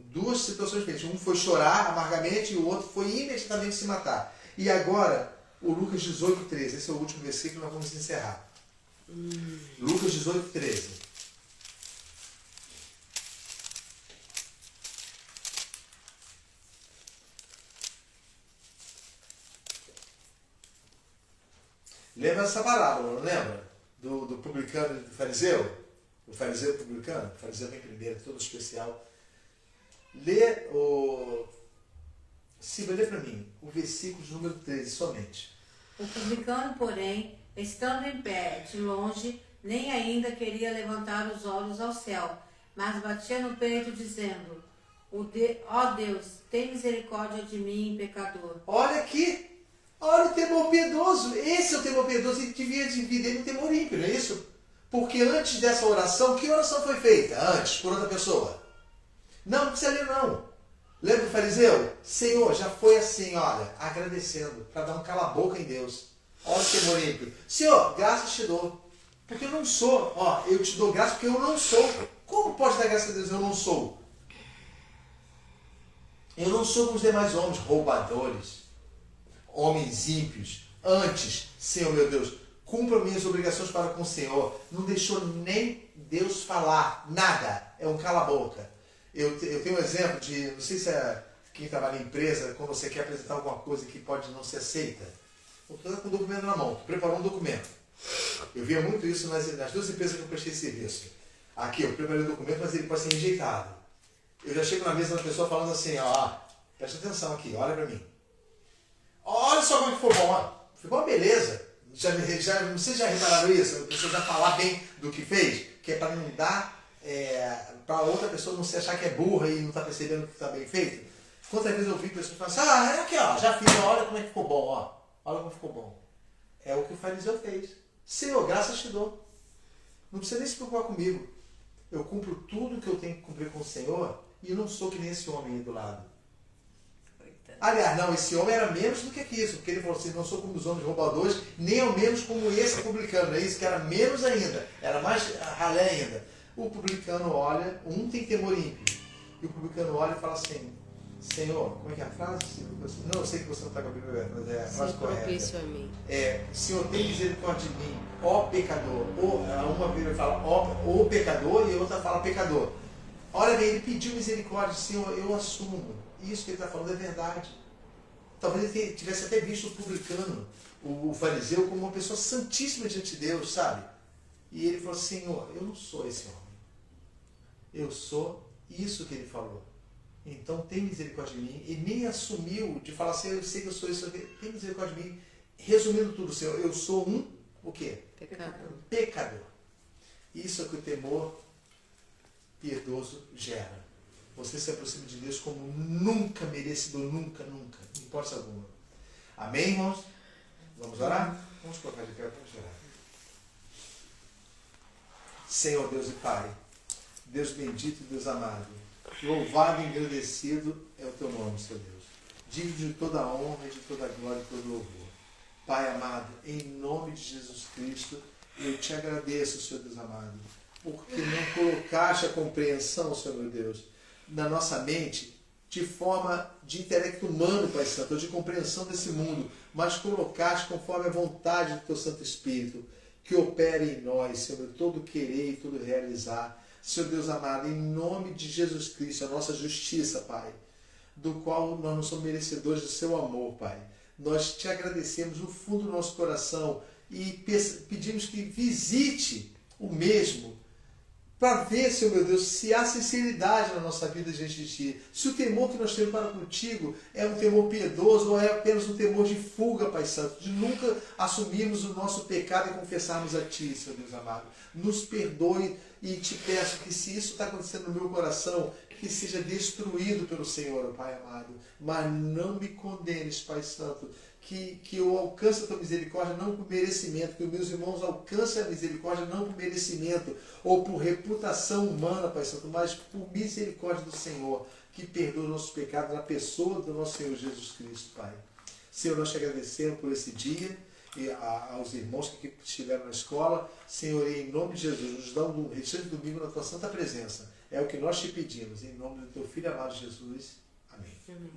duas situações diferentes. Um foi chorar amargamente e o outro foi imediatamente se matar. E agora, o Lucas 18, 13, esse é o último versículo, nós vamos encerrar. Lucas 18, 13. Lembra essa parábola, não lembra? Do publicano e do fariseu? O fariseu e o publicano? O fariseu vem primeiro, todo especial. Silvia, lê para mim o versículo de número 13 somente. O publicano, porém, estando em pé, de longe, nem ainda queria levantar os olhos ao céu, mas batia no peito, dizendo, ó Deus, tem misericórdia de mim, pecador. Olha aqui, Olha o temor piedoso. Esse é o temor piedoso e devia dividir no temor ímpio, não é isso? Porque antes dessa oração, que oração foi feita? Antes, por outra pessoa. Não precisa ler não. Lembra do fariseu? Senhor, já foi assim, olha, agradecendo, para dar um cala-boca em Deus. Olha o temor ímpio. Senhor, graças te dou. Porque eu não sou. Ó, eu te dou graça porque eu não sou. Como pode dar graça a Deus? Eu não sou. Eu não sou como os demais homens, roubadores, homens ímpios. Antes, Senhor meu Deus, cumpra minhas obrigações para com o Senhor. Não deixou nem Deus falar nada. É um cala-boca. Eu tenho um exemplo de, não sei se é quem trabalha em empresa, quando você quer apresentar alguma coisa que pode não ser aceita. Eu estou com o documento na mão, preparou um documento. Eu via muito isso nas duas empresas que eu prestei serviço. Aqui, eu preparei o documento, mas ele pode ser rejeitado. Eu já chego na mesa da pessoa falando assim, ó, presta atenção aqui, olha pra mim. Olha só como que ficou bom, ó. Ficou uma beleza. Vocês já repararam isso? A pessoa já falar bem do que fez, que é para não dar, para outra pessoa não se achar que é burra e não está percebendo que está bem feito. Quantas vezes eu vi pessoas falando assim, aqui ó, já fiz, olha como é que ficou bom, ó. Olha como ficou bom. É o que o fariseu fez. Senhor, graças te dou. Não precisa nem se preocupar comigo. Eu cumpro tudo que eu tenho que cumprir com o Senhor e eu não sou que nem esse homem aí do lado. Aliás, não, esse homem era menos do que isso, porque ele falou assim, não sou como os homens roubadores, nem ao menos como esse publicano, não é isso? Que era menos ainda, era mais ralé ainda. O publicano olha, um tem temor ímpio, e o publicano olha e fala assim, Senhor, como é que é a frase? Não, eu sei que você não está com a Bíblia aberta, mas é a frase correta. Propício a mim. Senhor, tem misericórdia de mim, ó pecador. Uma Bíblia fala ó pecador e a outra fala pecador. Olha bem, ele pediu misericórdia, Senhor, eu assumo. Isso que ele está falando é verdade. Talvez ele tivesse até visto o publicano, o fariseu, como uma pessoa santíssima diante de Deus, sabe? E ele falou, Senhor, eu não sou esse homem. Eu sou isso que ele falou. Então tem misericórdia de mim. E nem assumiu de falar assim, eu sei que eu sou isso. Tem misericórdia de mim. Resumindo tudo, Senhor, eu sou o quê? Pecador. Isso é o que o temor piedoso gera. Você se aproxima de Deus como nunca merecedor, nunca, nunca, em hipótese alguma. Amém, irmãos? Vamos orar? Vamos colocar de pé para orar. Senhor Deus e Pai, Deus bendito e Deus amado, louvado e engrandecido é o Teu nome, Senhor Deus. Digno de toda a honra, de toda a glória e todo louvor. Pai amado, em nome de Jesus Cristo, eu Te agradeço, Senhor Deus amado, porque não colocaste a compreensão, Senhor meu Deus, na nossa mente, de forma de intelecto humano, Pai Santo, ou de compreensão desse mundo, mas colocaste conforme a vontade do Teu Santo Espírito, que opere em nós, Senhor, todo querer e todo realizar. Senhor Deus amado, em nome de Jesus Cristo, a nossa justiça, Pai, do qual nós não somos merecedores do Seu amor, Pai. Nós Te agradecemos no fundo do nosso coração e pedimos que visite o mesmo, para ver, Senhor meu Deus, se há sinceridade na nossa vida diante de Ti. Se o temor que nós temos para contigo é um temor piedoso ou é apenas um temor de fuga, Pai Santo, de nunca assumirmos o nosso pecado e confessarmos a Ti, Senhor Deus amado. Nos perdoe e Te peço que se isso está acontecendo no meu coração, que seja destruído pelo Senhor, Pai amado. Mas não me condenes, Pai Santo, que eu alcance a Tua misericórdia não por merecimento, que os meus irmãos alcancem a misericórdia não por merecimento ou por reputação humana, Pai Santo, mas por misericórdia do Senhor, que perdoa os nossos pecados na pessoa do nosso Senhor Jesus Cristo, Pai. Senhor, nós Te agradecemos por esse dia e aos irmãos que estiveram na escola. Senhor, em nome de Jesus, nos dá um retiro de domingo na Tua santa presença. É o que nós Te pedimos, em nome do Teu Filho amado Jesus. Amém. Amém.